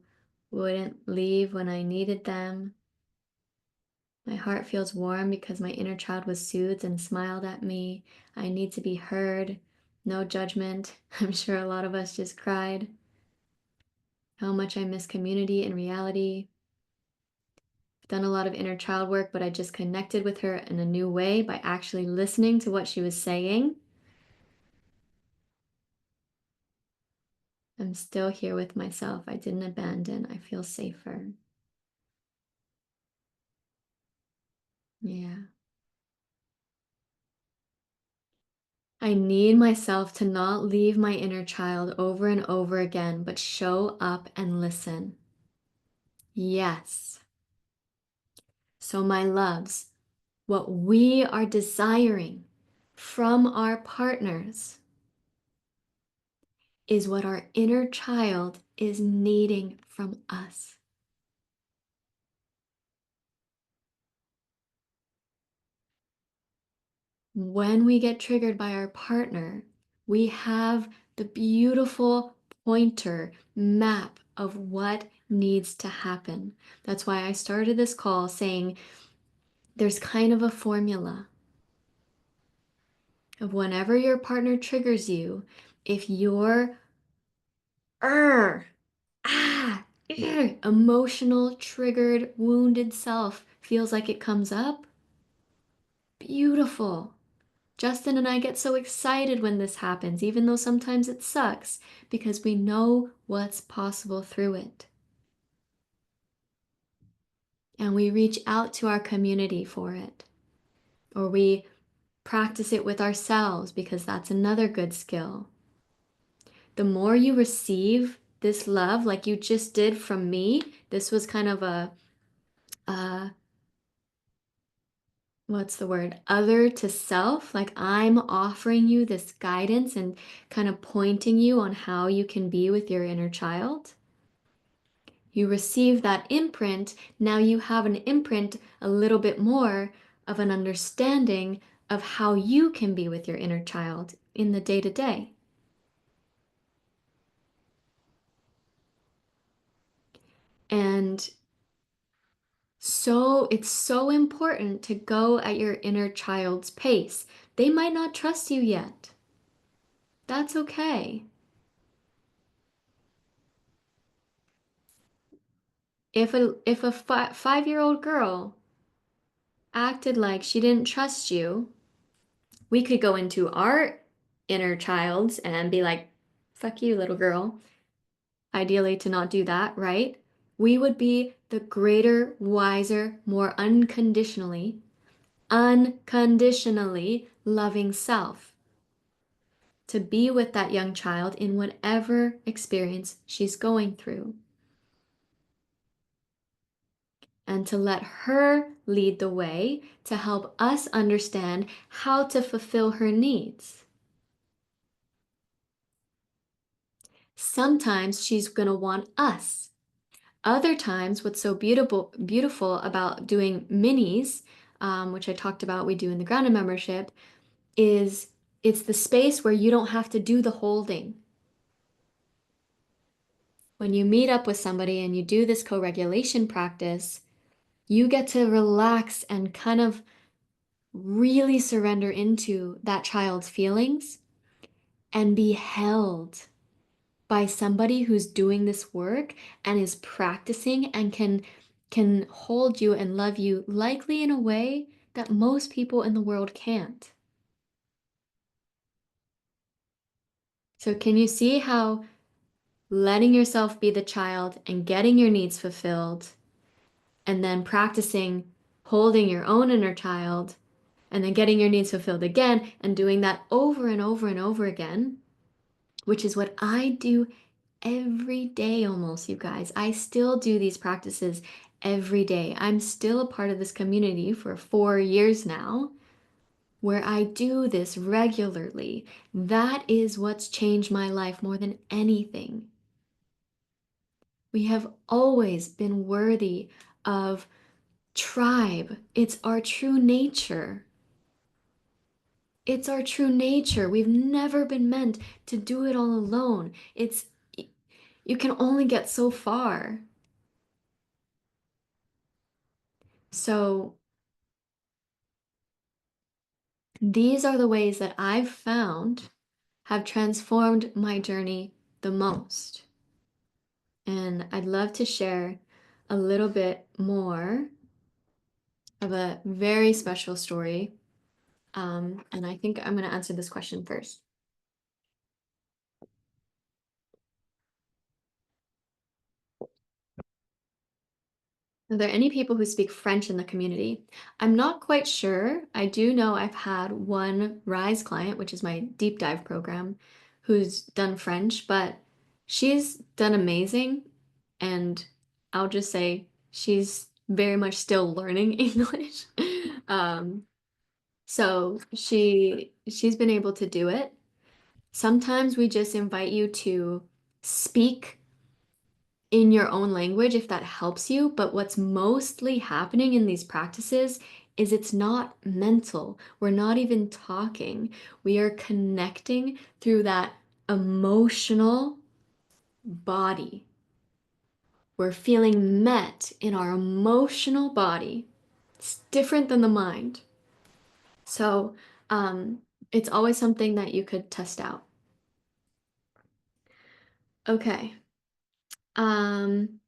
wouldn't leave when I needed them. My heart feels warm because my inner child was soothed and smiled at me. I need to be heard. No judgment. I'm sure a lot of us just cried. How much I miss community and reality. I've done a lot of inner child work, but I just connected with her in a new way by actually listening to what she was saying. I'm still here with myself. I didn't abandon. I feel safer. Yeah. I need myself to not leave my inner child over and over again, but show up and listen. Yes. So, my loves, what we are desiring from our partners is what our inner child is needing from us. When we get triggered by our partner, we have the beautiful pointer map of what needs to happen. That's why I started this call saying there's kind of a formula of whenever your partner triggers you, if your er, emotional, triggered, wounded self feels like it comes up, beautiful. Justin and I get so excited when this happens, even though sometimes it sucks, because we know what's possible through it. And we reach out to our community for it, or we practice it with ourselves because that's another good skill. The more you receive this love, like you just did from me, this was kind of a what's the word? Other to self. Like I'm offering you this guidance and kind of pointing you on how you can be with your inner child. You receive that imprint. Now you have an imprint, a little bit more of an understanding of how you can be with your inner child in the day to day. And so it's so important to go at your inner child's pace. They might not trust you yet. That's okay. If a 5-year-old girl acted like she didn't trust you, we could go into our inner childs and be like, fuck you, little girl. Ideally, to not do that, right? We would be the greater, wiser, more unconditionally loving self to be with that young child in whatever experience she's going through. And to let her lead the way to help us understand how to fulfill her needs. Sometimes she's going to want us. Other times, what's so beautiful about doing minis, which I talked about we do in the grounded membership, is it's the space where you don't have to do the holding. When you meet up with somebody and you do this co-regulation practice, you get to relax and kind of really surrender into that child's feelings and be held by somebody who's doing this work and is practicing and can hold you and love you likely in a way that most people in the world can't. So can you see how letting yourself be the child and getting your needs fulfilled and then practicing holding your own inner child and then getting your needs fulfilled again and doing that over and over and over again, which is what I do every day almost, you guys. I still do these practices every day. I'm still a part of this community for 4 years now, where I do this regularly. That is what's changed my life more than anything. We have always been worthy of tribe. It's our true nature. It's our true nature. We've never been meant to do it all alone. You can only get so far. So these are the ways that I've found have transformed my journey the most. And I'd love to share a little bit more of a very special story. And I think I'm going to answer this question first. Are there any people who speak French in the community? I'm not quite sure. I do know I've had one Rise client, which is my deep dive program, who's done French, but she's done amazing. And I'll just say she's very much still learning English. Um, so she's been able to do it. Sometimes we just invite you to speak in your own language if that helps you. But what's mostly happening in these practices is it's not mental. We're not even talking. We are connecting through that emotional body. We're feeling met in our emotional body. It's different than the mind. So, it's always something that you could test out. Okay. Um,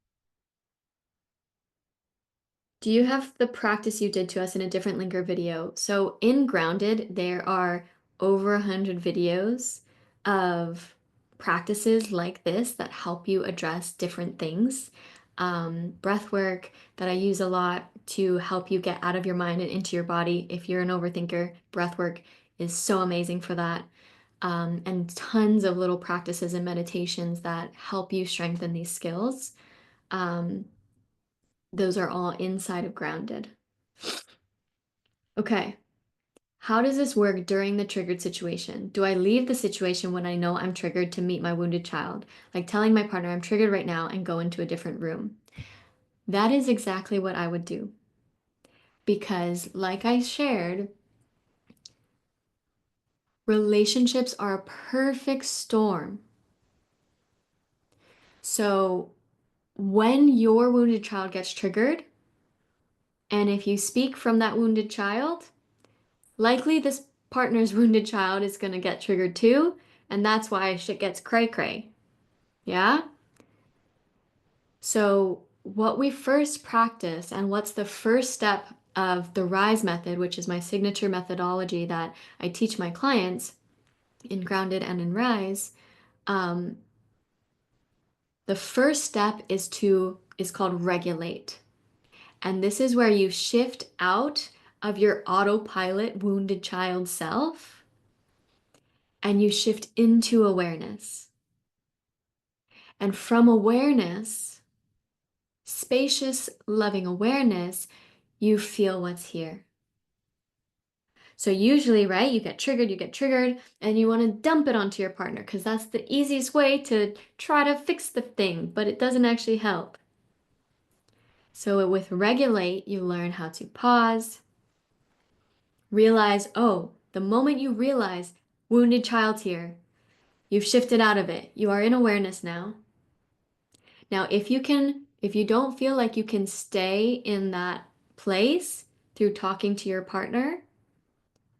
Do you have the practice you did to us in a different link or video? So in Grounded, there are over 100 videos of practices like this that help you address different things. Breath work that I use a lot to help you get out of your mind and into your body. If you're an overthinker, breath work is so amazing for that. And tons of little practices and meditations that help you strengthen these skills. Um, those are all inside of Grounded. Okay. How does this work during the triggered situation? Do I leave the situation when I know I'm triggered to meet my wounded child? Like telling my partner I'm triggered right now and go into a different room. That is exactly what I would do. Because, like I shared, relationships are a perfect storm. So, when your wounded child gets triggered, and if you speak from that wounded child, likely this partner's wounded child is going to get triggered too, and that's why shit gets cray cray. Yeah? So, what we first practice, and what's the first step of the RISE method, which is my signature methodology that I teach my clients in Grounded and in RISE, um, the first step is called regulate. And this is where you shift out of your autopilot wounded child self and you shift into awareness. And from awareness, spacious, loving awareness, you feel what's here. So usually, right, you get triggered, and you want to dump it onto your partner because that's the easiest way to try to fix the thing, but it doesn't actually help. So with regulate, you learn how to pause, realize, oh, the moment you realize wounded child's here, you've shifted out of it. You are in awareness now. Now, if you don't feel like you can stay in that place through talking to your partner,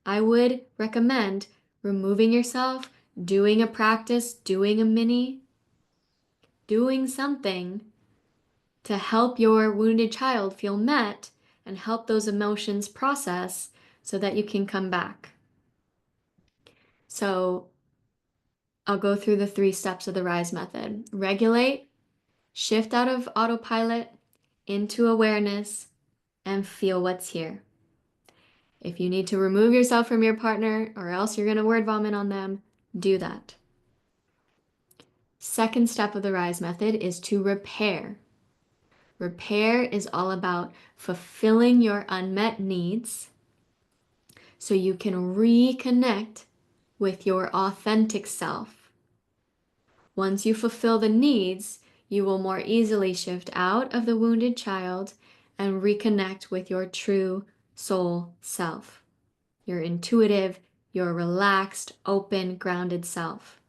I would recommend removing yourself, doing a practice, doing a mini, doing something to help your wounded child feel met and help those emotions process so that you can come back. So I'll go through the 3 steps of the RISE method. Regulate, shift out of autopilot into awareness, and feel what's here. If you need to remove yourself from your partner or else you're going to word vomit on them, do that. Second step of the RISE method is to repair. Repair is all about fulfilling your unmet needs so you can reconnect with your authentic self. Once you fulfill the needs, you will more easily shift out of the wounded child and reconnect with your true soul self, your intuitive, your relaxed, open, grounded self.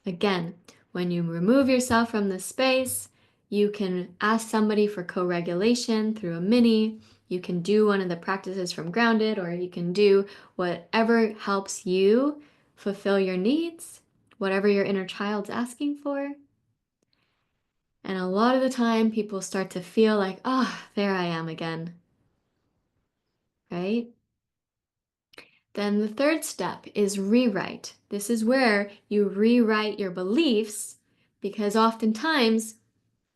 Again, when you remove yourself from the space, you can ask somebody for co-regulation through a mini. You can do one of the practices from Grounded, or you can do whatever helps you fulfill your needs, whatever your inner child's asking for. And a lot of the time, people start to feel like, oh, there I am again, right? Then the third step is rewrite. This is where you rewrite your beliefs because oftentimes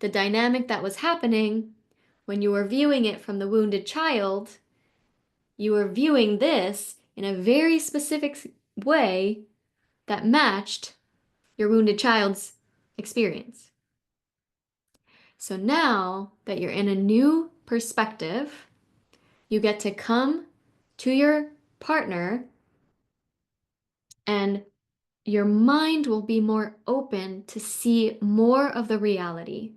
the dynamic that was happening when you were viewing it from the wounded child, you were viewing this in a very specific way that matched your wounded child's experience. So now that you're in a new perspective, you get to come to your partner and your mind will be more open to see more of the reality.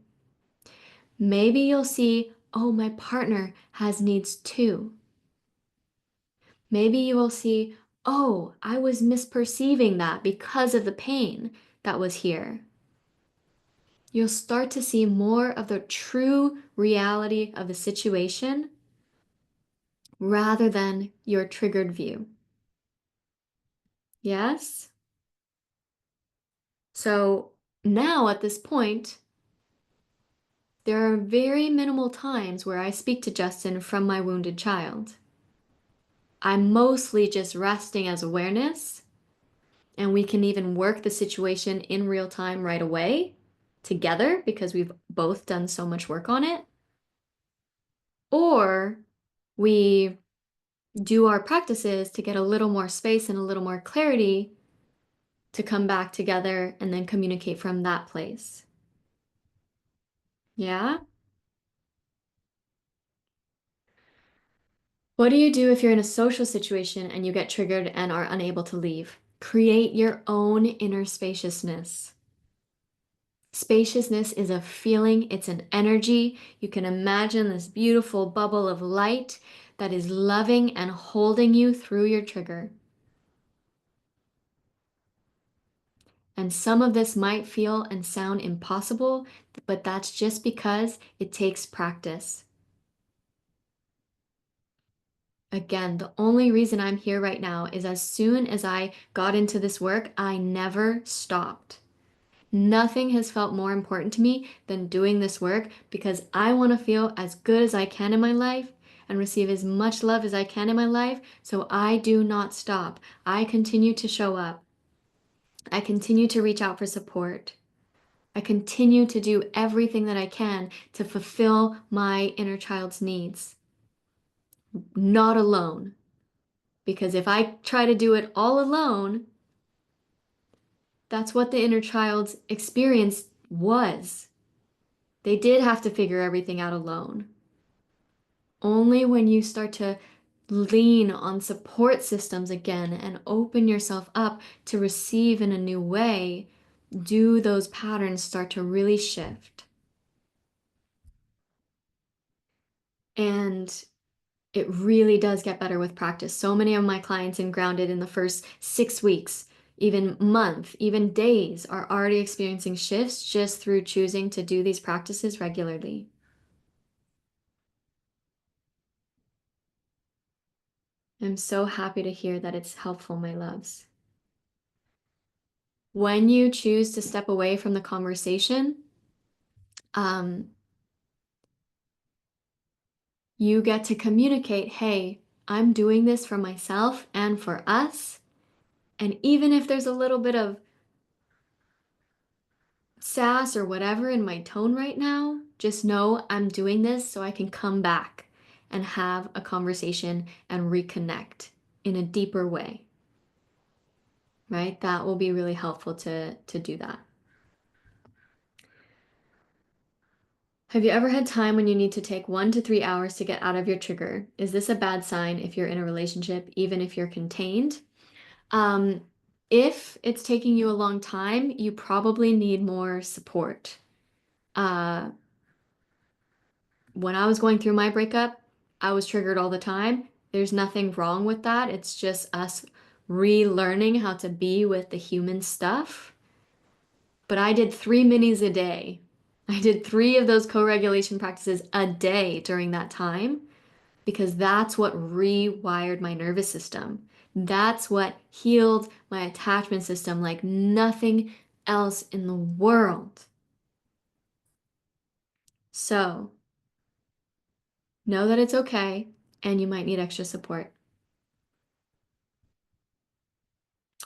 Maybe you'll see, oh, my partner has needs too. Maybe you will see, oh, I was misperceiving that because of the pain that was here. You'll start to see more of the true reality of the situation rather than your triggered view. Yes? So now at this point, there are very minimal times where I speak to Justin from my wounded child. I'm mostly just resting as awareness, and we can even work the situation in real time right away together because we've both done so much work on it. Or we do our practices to get a little more space and a little more clarity to come back together and then communicate from that place. Yeah? What do you do if you're in a social situation and you get triggered and are unable to leave? Create your own inner spaciousness. Spaciousness is a feeling, it's an energy. You can imagine this beautiful bubble of light that is loving and holding you through your trigger. And some of this might feel and sound impossible, but that's just because it takes practice. Again, the only reason I'm here right now is as soon as I got into this work, I never stopped. Nothing has felt more important to me than doing this work because I want to feel as good as I can in my life and receive as much love as I can in my life, so I do not stop. I continue to show up. I continue to reach out for support. I continue to do everything that I can to fulfill my inner child's needs. Not alone. Because if I try to do it all alone, that's what the inner child's experience was. They did have to figure everything out alone. Only when you start to lean on support systems again and open yourself up to receive in a new way, do those patterns start to really shift. And it really does get better with practice. So many of my clients in Grounded in the first 6 weeks, even month, even days, are already experiencing shifts just through choosing to do these practices regularly. I'm so happy to hear that it's helpful, my loves. When you choose to step away from the conversation, um, you get to communicate, hey, I'm doing this for myself and for us. And even if there's a little bit of sass or whatever in my tone right now, just know I'm doing this so I can come back and have a conversation and reconnect in a deeper way, right? That will be really helpful to do that. Have you ever had time when you need to take 1 to 3 hours to get out of your trigger? Is this a bad sign if you're in a relationship, even if you're contained? Um, If it's taking you a long time, you probably need more support. Uh, when I was going through my breakup, I was triggered all the time. There's nothing wrong with that. It's just us relearning how to be with the human stuff. But I did 3 minis a day. I did 3 of those co-regulation practices a day during that time because that's what rewired my nervous system. That's what healed my attachment system like nothing else in the world. So, know that it's okay and you might need extra support.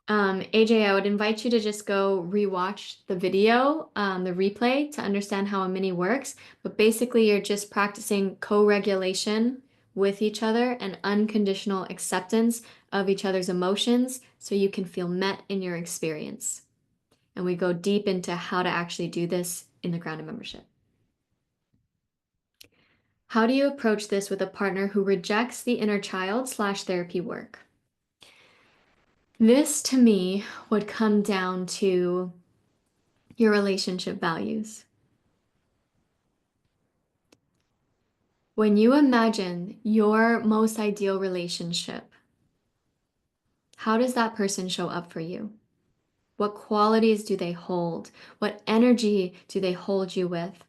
AJ, I would invite you to just go rewatch the video, the replay to understand how a mini works. But basically, you're just practicing co-regulation with each other and unconditional acceptance of each other's emotions so you can feel met in your experience. And we go deep into how to actually do this in the grounded membership. How do you approach this with a partner who rejects the inner child / therapy work? This to me would come down to your relationship values. When you imagine your most ideal relationship, how does that person show up for you? What qualities do they hold? What energy do they hold you with?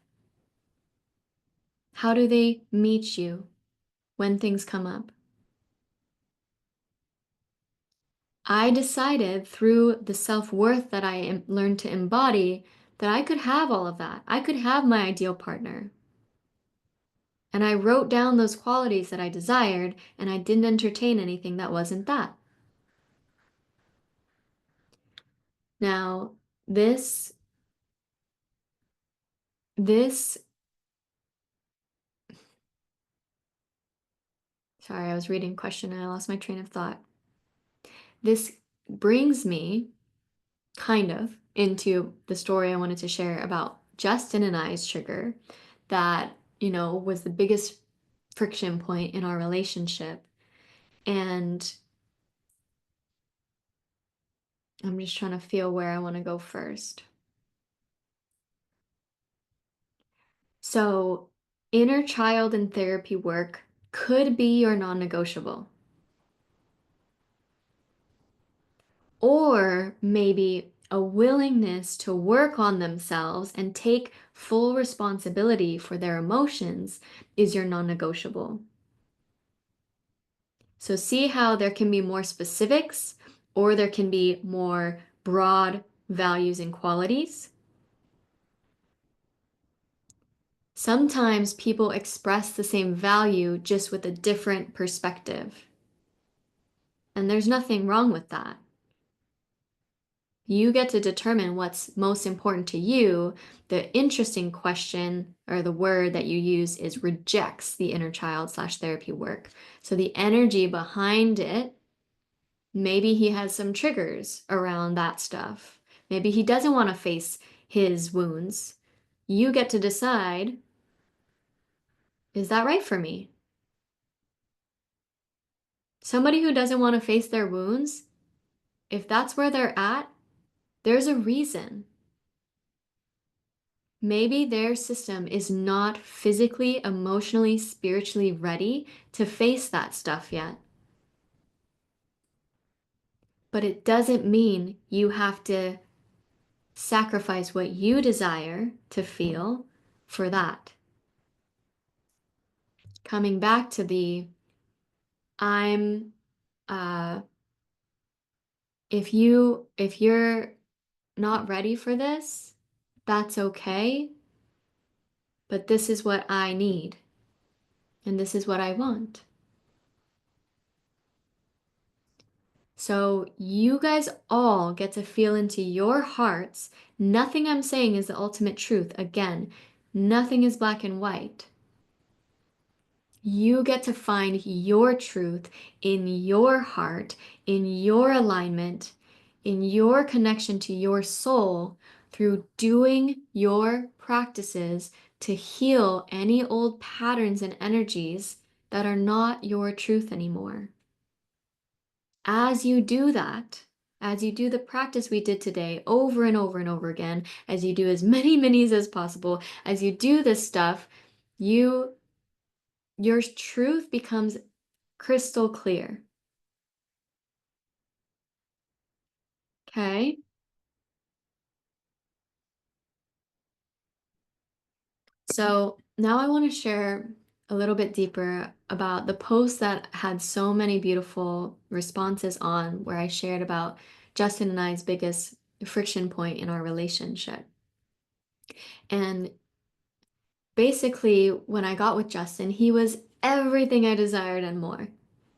How do they meet you when things come up? I decided through the self-worth that I learned to embody that I could have all of that. I could have my ideal partner. And I wrote down those qualities that I desired, and I didn't entertain anything that wasn't that. Now, this, this, sorry, I was reading a question and I lost my train of thought. This brings me kind of into the story I wanted to share about Justin and I's trigger that, was the biggest friction point in our relationship. And I'm just trying to feel where I want to go first. So, inner child and therapy work could be your non-negotiable. Or maybe a willingness to work on themselves and take full responsibility for their emotions is your non-negotiable. So see how there can be more specifics or there can be more broad values and qualities. Sometimes people express the same value just with a different perspective. And there's nothing wrong with that. You get to determine what's most important to you. The interesting question or the word that you use is rejects the inner child / therapy work. So the energy behind it, maybe he has some triggers around that stuff. Maybe he doesn't want to face his wounds. You get to decide, is that right for me? Somebody who doesn't want to face their wounds, if that's where they're at, there's a reason. Maybe their system is not physically, emotionally, spiritually ready to face that stuff yet. But it doesn't mean you have to sacrifice what you desire to feel for that. Coming back to the I'm if you're not ready for this, that's okay, but this is what I need and this is what I want. So you guys all get to feel into your hearts. Nothing I'm saying is the ultimate truth. Again, nothing is black and white. You get to find your truth in your heart, in your alignment, in your connection to your soul through doing your practices to heal any old patterns and energies that are not your truth anymore. As you do that, As you do the practice we did today over and over and over again, as you do as many minis as possible, as you do this stuff, you your truth becomes crystal clear. Okay? So now I want to share a little bit deeper about the post that had so many beautiful responses on, where I shared about Justin and I's biggest friction point in our relationship. And basically, when I got with Justin, he was everything I desired and more.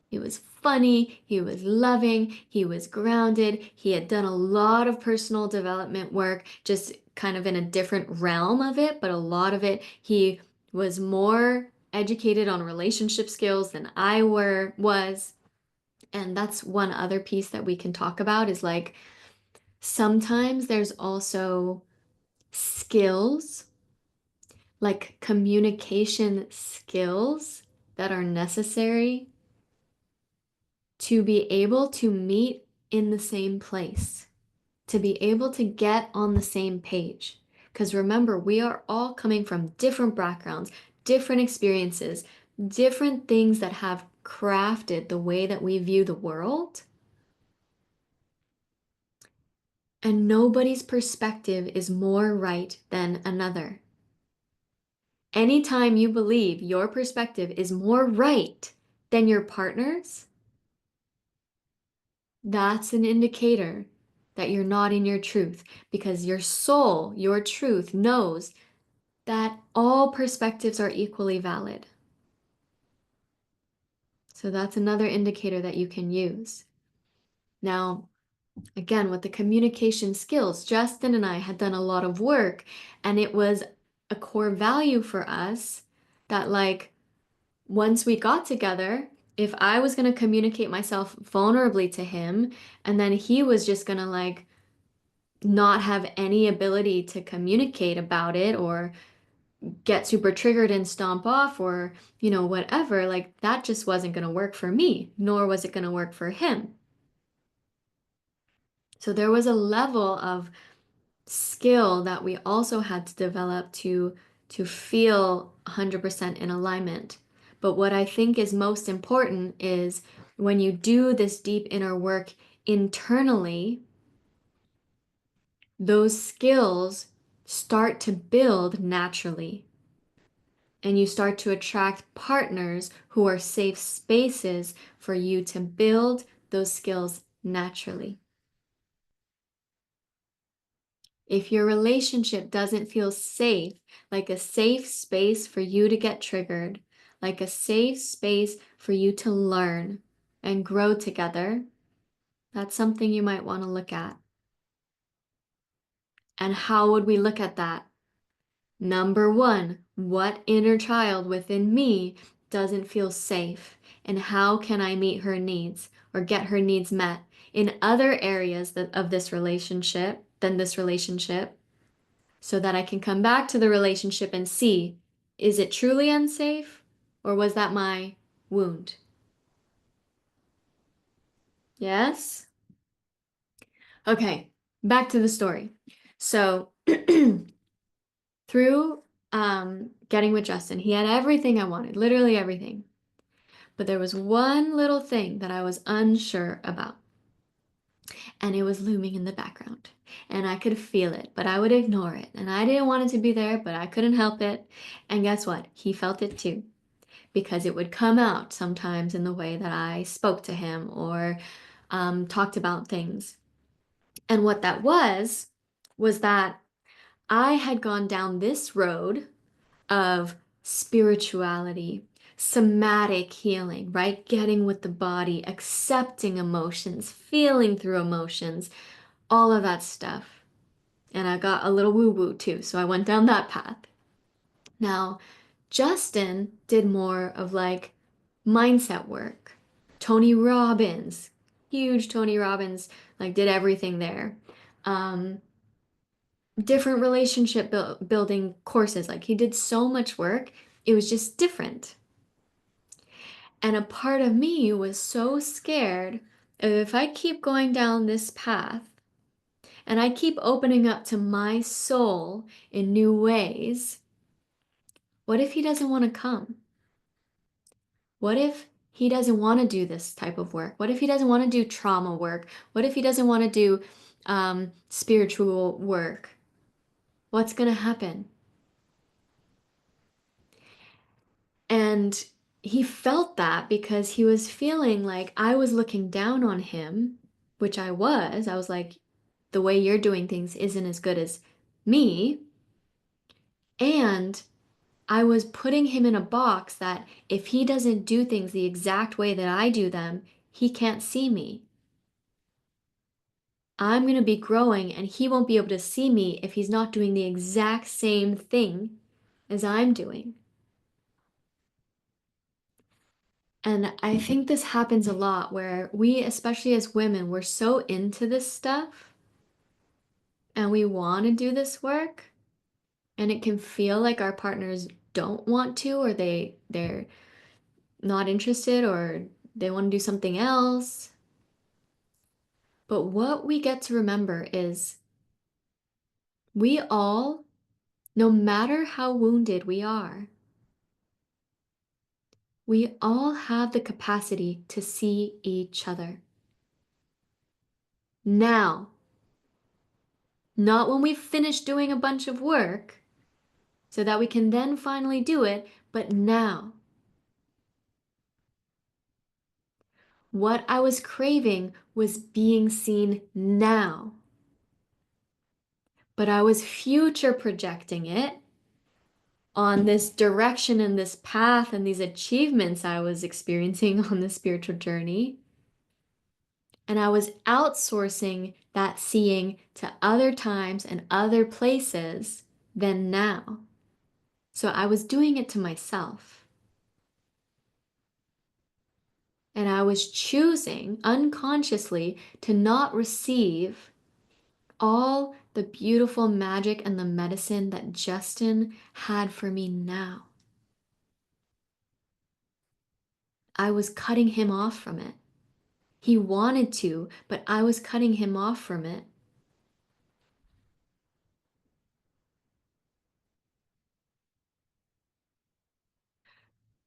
He was funny, he was loving, he was grounded, he had done a lot of personal development work, just kind of in a different realm of it, but a lot of it, he was more educated on relationship skills than I was. And that's one other piece that we can talk about is like sometimes there's also skills, like communication skills that are necessary to be able to meet in the same place, to be able to get on the same page. Because remember, we are all coming from different backgrounds, different experiences, different things that have crafted the way that we view the world. And nobody's perspective is more right than another. Anytime you believe your perspective is more right than your partner's, that's an indicator that you're not in your truth because your soul, your truth, knows that all perspectives are equally valid. So that's another indicator that you can use. Now, again, with the communication skills, Justin and I had done a lot of work, and it was a core value for us that, like, once we got together, if I was going to communicate myself vulnerably to him, and then he was just going to, like, not have any ability to communicate about it or get super triggered and stomp off or, whatever, like that just wasn't going to work for me, nor was it going to work for him. So there was a level of skill that we also had to develop to feel 100% in alignment. But what I think is most important is when you do this deep inner work internally, those skills start to build naturally. And you start to attract partners who are safe spaces for you to build those skills naturally. If your relationship doesn't feel safe, like a safe space for you to get triggered, like a safe space for you to learn and grow together, that's something you might want to look at. And how would we look at that? Number one, what inner child within me doesn't feel safe? And how can I meet her needs or get her needs met in other areas of this relationship than this relationship so that I can come back to the relationship and see, is it truly unsafe or was that my wound? Yes? Okay, back to the story. So, through getting with Justin, he had everything I wanted, literally everything. But there was one little thing that I was unsure about, and it was looming in the background. And I could feel it, but I would ignore it. And I didn't want it to be there, but I couldn't help it. And guess what? He felt it too, because it would come out sometimes in the way that I spoke to him or talked about things. And what that was that I had gone down this road of spirituality, somatic healing, right? Getting with the body, accepting emotions, feeling through emotions, all of that stuff. And I got a little woo woo too, so I went down that path. Now, Justin did more of like mindset work. Tony Robbins, huge Tony Robbins, like did everything there. Um, Different relationship building courses. Like he did so much work. It was just different. And a part of me was so scared, if I keep going down this path and I keep opening up to my soul in new ways, what if he doesn't want to come? What if he doesn't want to do this type of work? What if he doesn't want to do trauma work? What if he doesn't want to do spiritual work? What's going to happen? And he felt that because he was feeling like I was looking down on him, which I was. I was like, the way you're doing things isn't as good as me. And I was putting him in a box that if he doesn't do things the exact way that I do them, he can't see me. I'm going to be growing and he won't be able to see me if he's not doing the exact same thing as I'm doing. And I think this happens a lot where we, especially as women, we're so into this stuff and we want to do this work, and it can feel like our partners don't want to, or they're not interested, or they want to do something else. But what we get to remember is we all, no matter how wounded we all have the capacity to see each other. Now, not when we've finished doing a bunch of work so that we can then finally do it, but now. What I was craving was being seen now, but I was future projecting it on this direction and this path and these achievements I was experiencing on the spiritual journey. And I was outsourcing that seeing to other times and other places than now. So I was doing it to myself. And I was choosing unconsciously to not receive all the beautiful magic and the medicine that Justin had for me now. I was cutting him off from it. He wanted to, but I was cutting him off from it.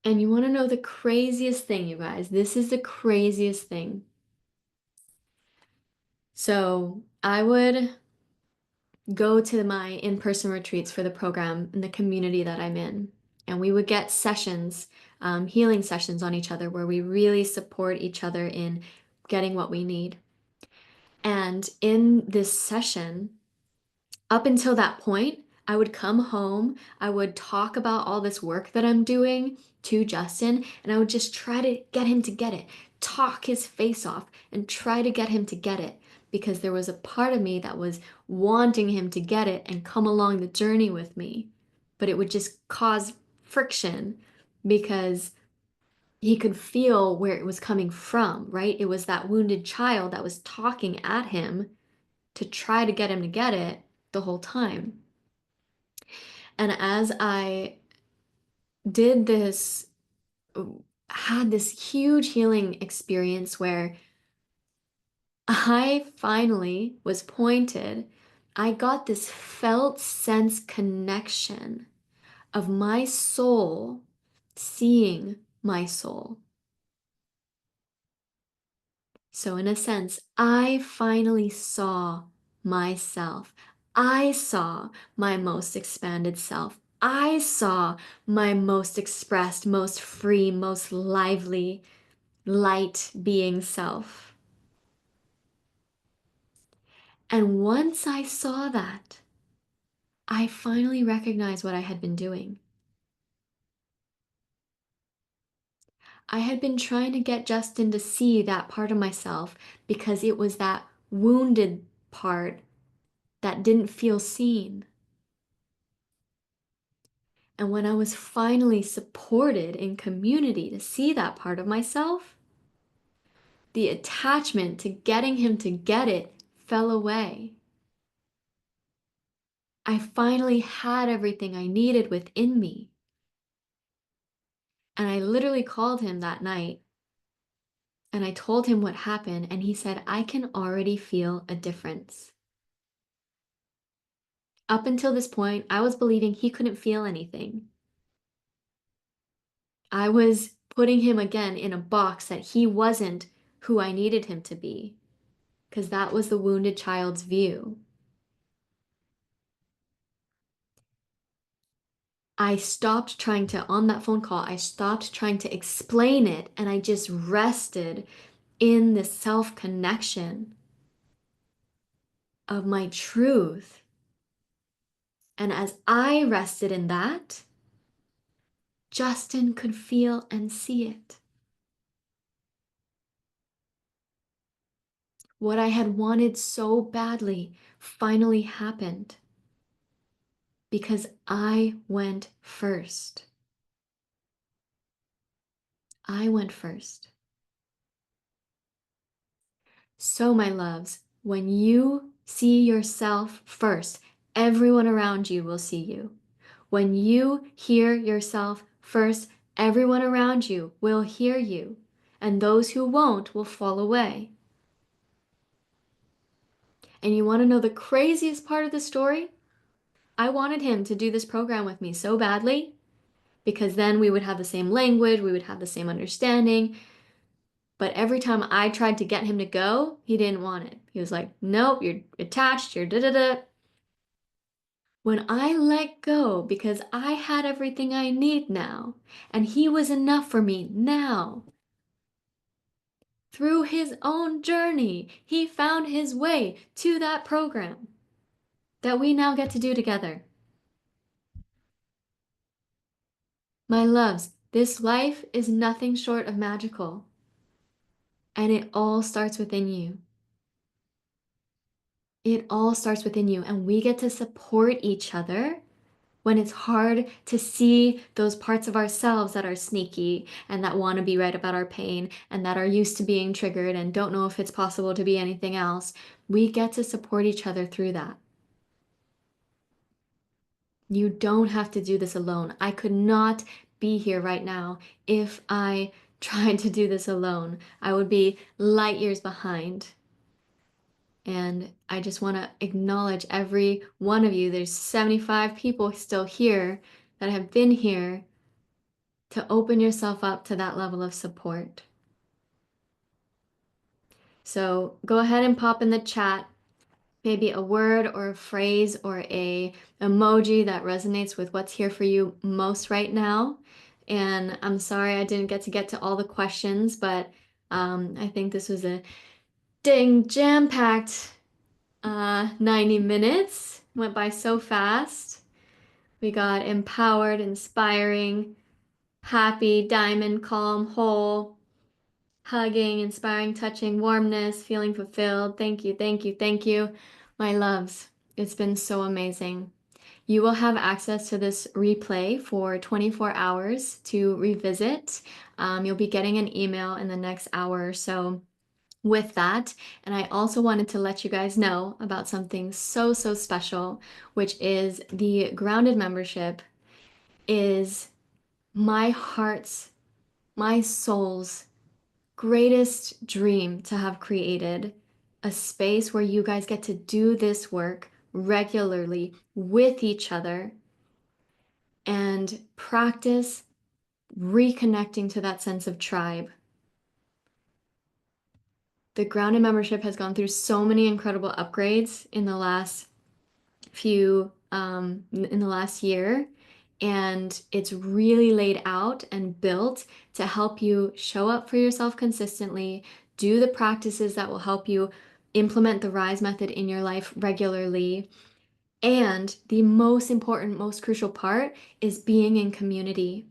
And you want to know the craziest thing, you guys? This is the craziest thing. So I would go to my in-person retreats for the program in the community that I'm in. And we would get sessions, healing sessions on each other where we really support each other in getting what we need. And in this session, up until that point, I would come home, I would talk about all this work that I'm doing to Justin, and I would just try to get him to get it, talk his face off, and try to get him to get it. Because there was a part of me that was wanting him to get it and come along the journey with me. But it would just cause friction because he could feel where it was coming from, right? It was that wounded child that was talking at him to try to get him to get it the whole time. And as I did this, had this huge healing experience where I finally was pointed, I got this felt sense connection of my soul seeing my soul. So, in a sense, I finally saw myself. I saw my most expanded self. I saw my most expressed, most free, most lively, light being self. And once I saw that, I finally recognized what I had been doing. I had been trying to get Justin to see that part of myself because it was that wounded part that didn't feel seen. And when I was finally supported in community to see that part of myself, the attachment to getting him to get it fell away. I finally had everything I needed within me. And I literally called him that night And I told him what happened, and he said, I can already feel a difference. Up until this point, I was believing he couldn't feel anything. I was putting him again in a box that he wasn't who I needed him to be, because that was the wounded child's view. I stopped trying to, on that phone call, I stopped trying to explain it, and I just rested in the self connection of my truth. And as I rested in that, Justin could feel and see it. What I had wanted so badly finally happened because I went first. I went first. So, my loves, when you see yourself first, everyone around you will see you. When you hear yourself first, everyone around you will hear you, and those who won't will fall away. And you want to know the craziest part of the story? I wanted him to do this program with me so badly because then we would have the same language, we would have the same understanding. But every time I tried to get him to go, he didn't want it. He was like, nope, you're attached, you're da da da. When I let go because I had everything I need now, and he was enough for me now. Through his own journey, he found his way to that program that we now get to do together. My loves, this life is nothing short of magical, and it all starts within you. It all starts within you, and we get to support each other when it's hard to see those parts of ourselves that are sneaky and that want to be right about our pain and that are used to being triggered and don't know if it's possible to be anything else. We get to support each other through that. You don't have to do this alone. I could not be here right now if I tried to do this alone. I would be light years behind. And I just want to acknowledge every one of you. There's 75 people still here that have been here to open yourself up to that level of support. So go ahead and pop in the chat maybe a word or a phrase or a emoji that resonates with what's here for you most right now. And I'm sorry I didn't get to all the questions, but I think this was a dang jam-packed 90 minutes. Went by so fast. We got empowered, inspiring, happy, diamond, calm, whole, hugging, inspiring, touching, warmness, feeling fulfilled. Thank you, thank you, thank you. My loves, it's been so amazing. You will have access to this replay for 24 hours to revisit. You'll be getting an email in the next hour or so with that. And I also wanted to let you guys know about something so, so special, which is the Grounded membership is my heart's, my soul's greatest dream to have created a space where you guys get to do this work regularly with each other and practice reconnecting to that sense of tribe. The Grounded membership has gone through so many incredible upgrades in the last in the last year, and it's really laid out and built to help you show up for yourself consistently, do the practices that will help you implement the RISE method in your life regularly. And the most important, most crucial part is being in community.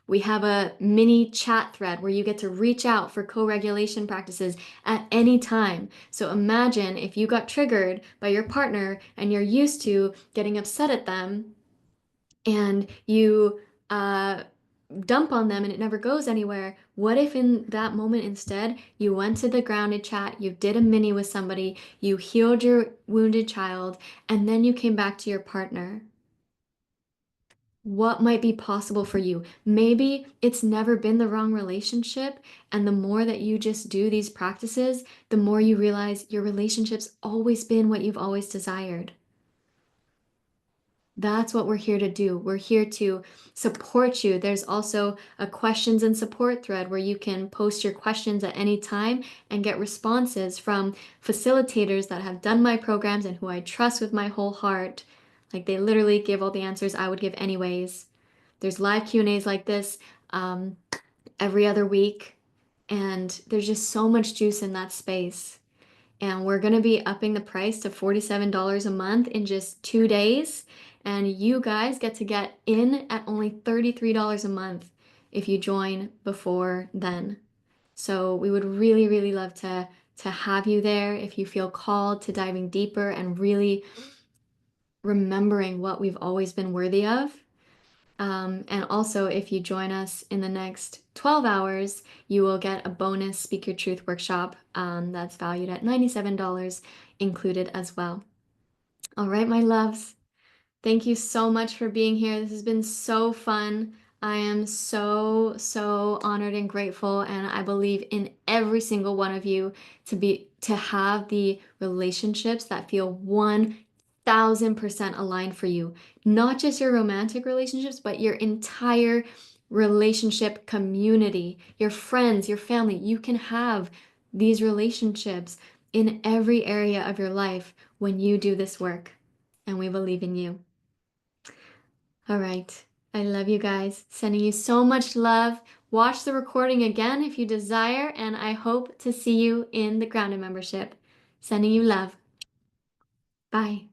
We have a mini chat thread where you get to reach out for co-regulation practices at any time. So imagine if you got triggered by your partner and you're used to getting upset at them and you dump on them and it never goes anywhere. What if in that moment instead you went to the grounded chat, you did a mini with somebody, you healed your wounded child, and then you came back to your partner? what might be possible for you. Maybe it's never been the wrong relationship, and the more that you just do these practices, the more you realize your relationship's always been what you've always desired. That's what we're here to do. We're here to support you. There's also a questions and support thread where you can post your questions at any time and get responses from facilitators that have done my programs and who I trust with my whole heart. Like they literally give all the answers I would give anyways. There's live Q&As like this um, every other week, and there's just so much juice in that space. And we're going to be upping the price to $47 a month in just 2 days. And you guys get to get in at only $33 a month if you join before then. So we would really, really love to have you there if you feel called to diving deeper and really remembering what we've always been worthy of. And also, if you join us in the next 12 hours, you will get a bonus Speak Your Truth workshop that's valued at $97 included as well. All right, my loves. Thank you so much for being here. This has been so fun. I am so, so honored and grateful, and I believe in every single one of you to have the relationships that feel 1,000% aligned for you. Not just your romantic relationships, but your entire relationship community, your friends, your family. You can have these relationships in every area of your life when you do this work, and we believe in you. All right. I love you guys. Sending you so much love. Watch the recording again if you desire, and I hope to see you in the Grounded membership. Sending you love. Bye.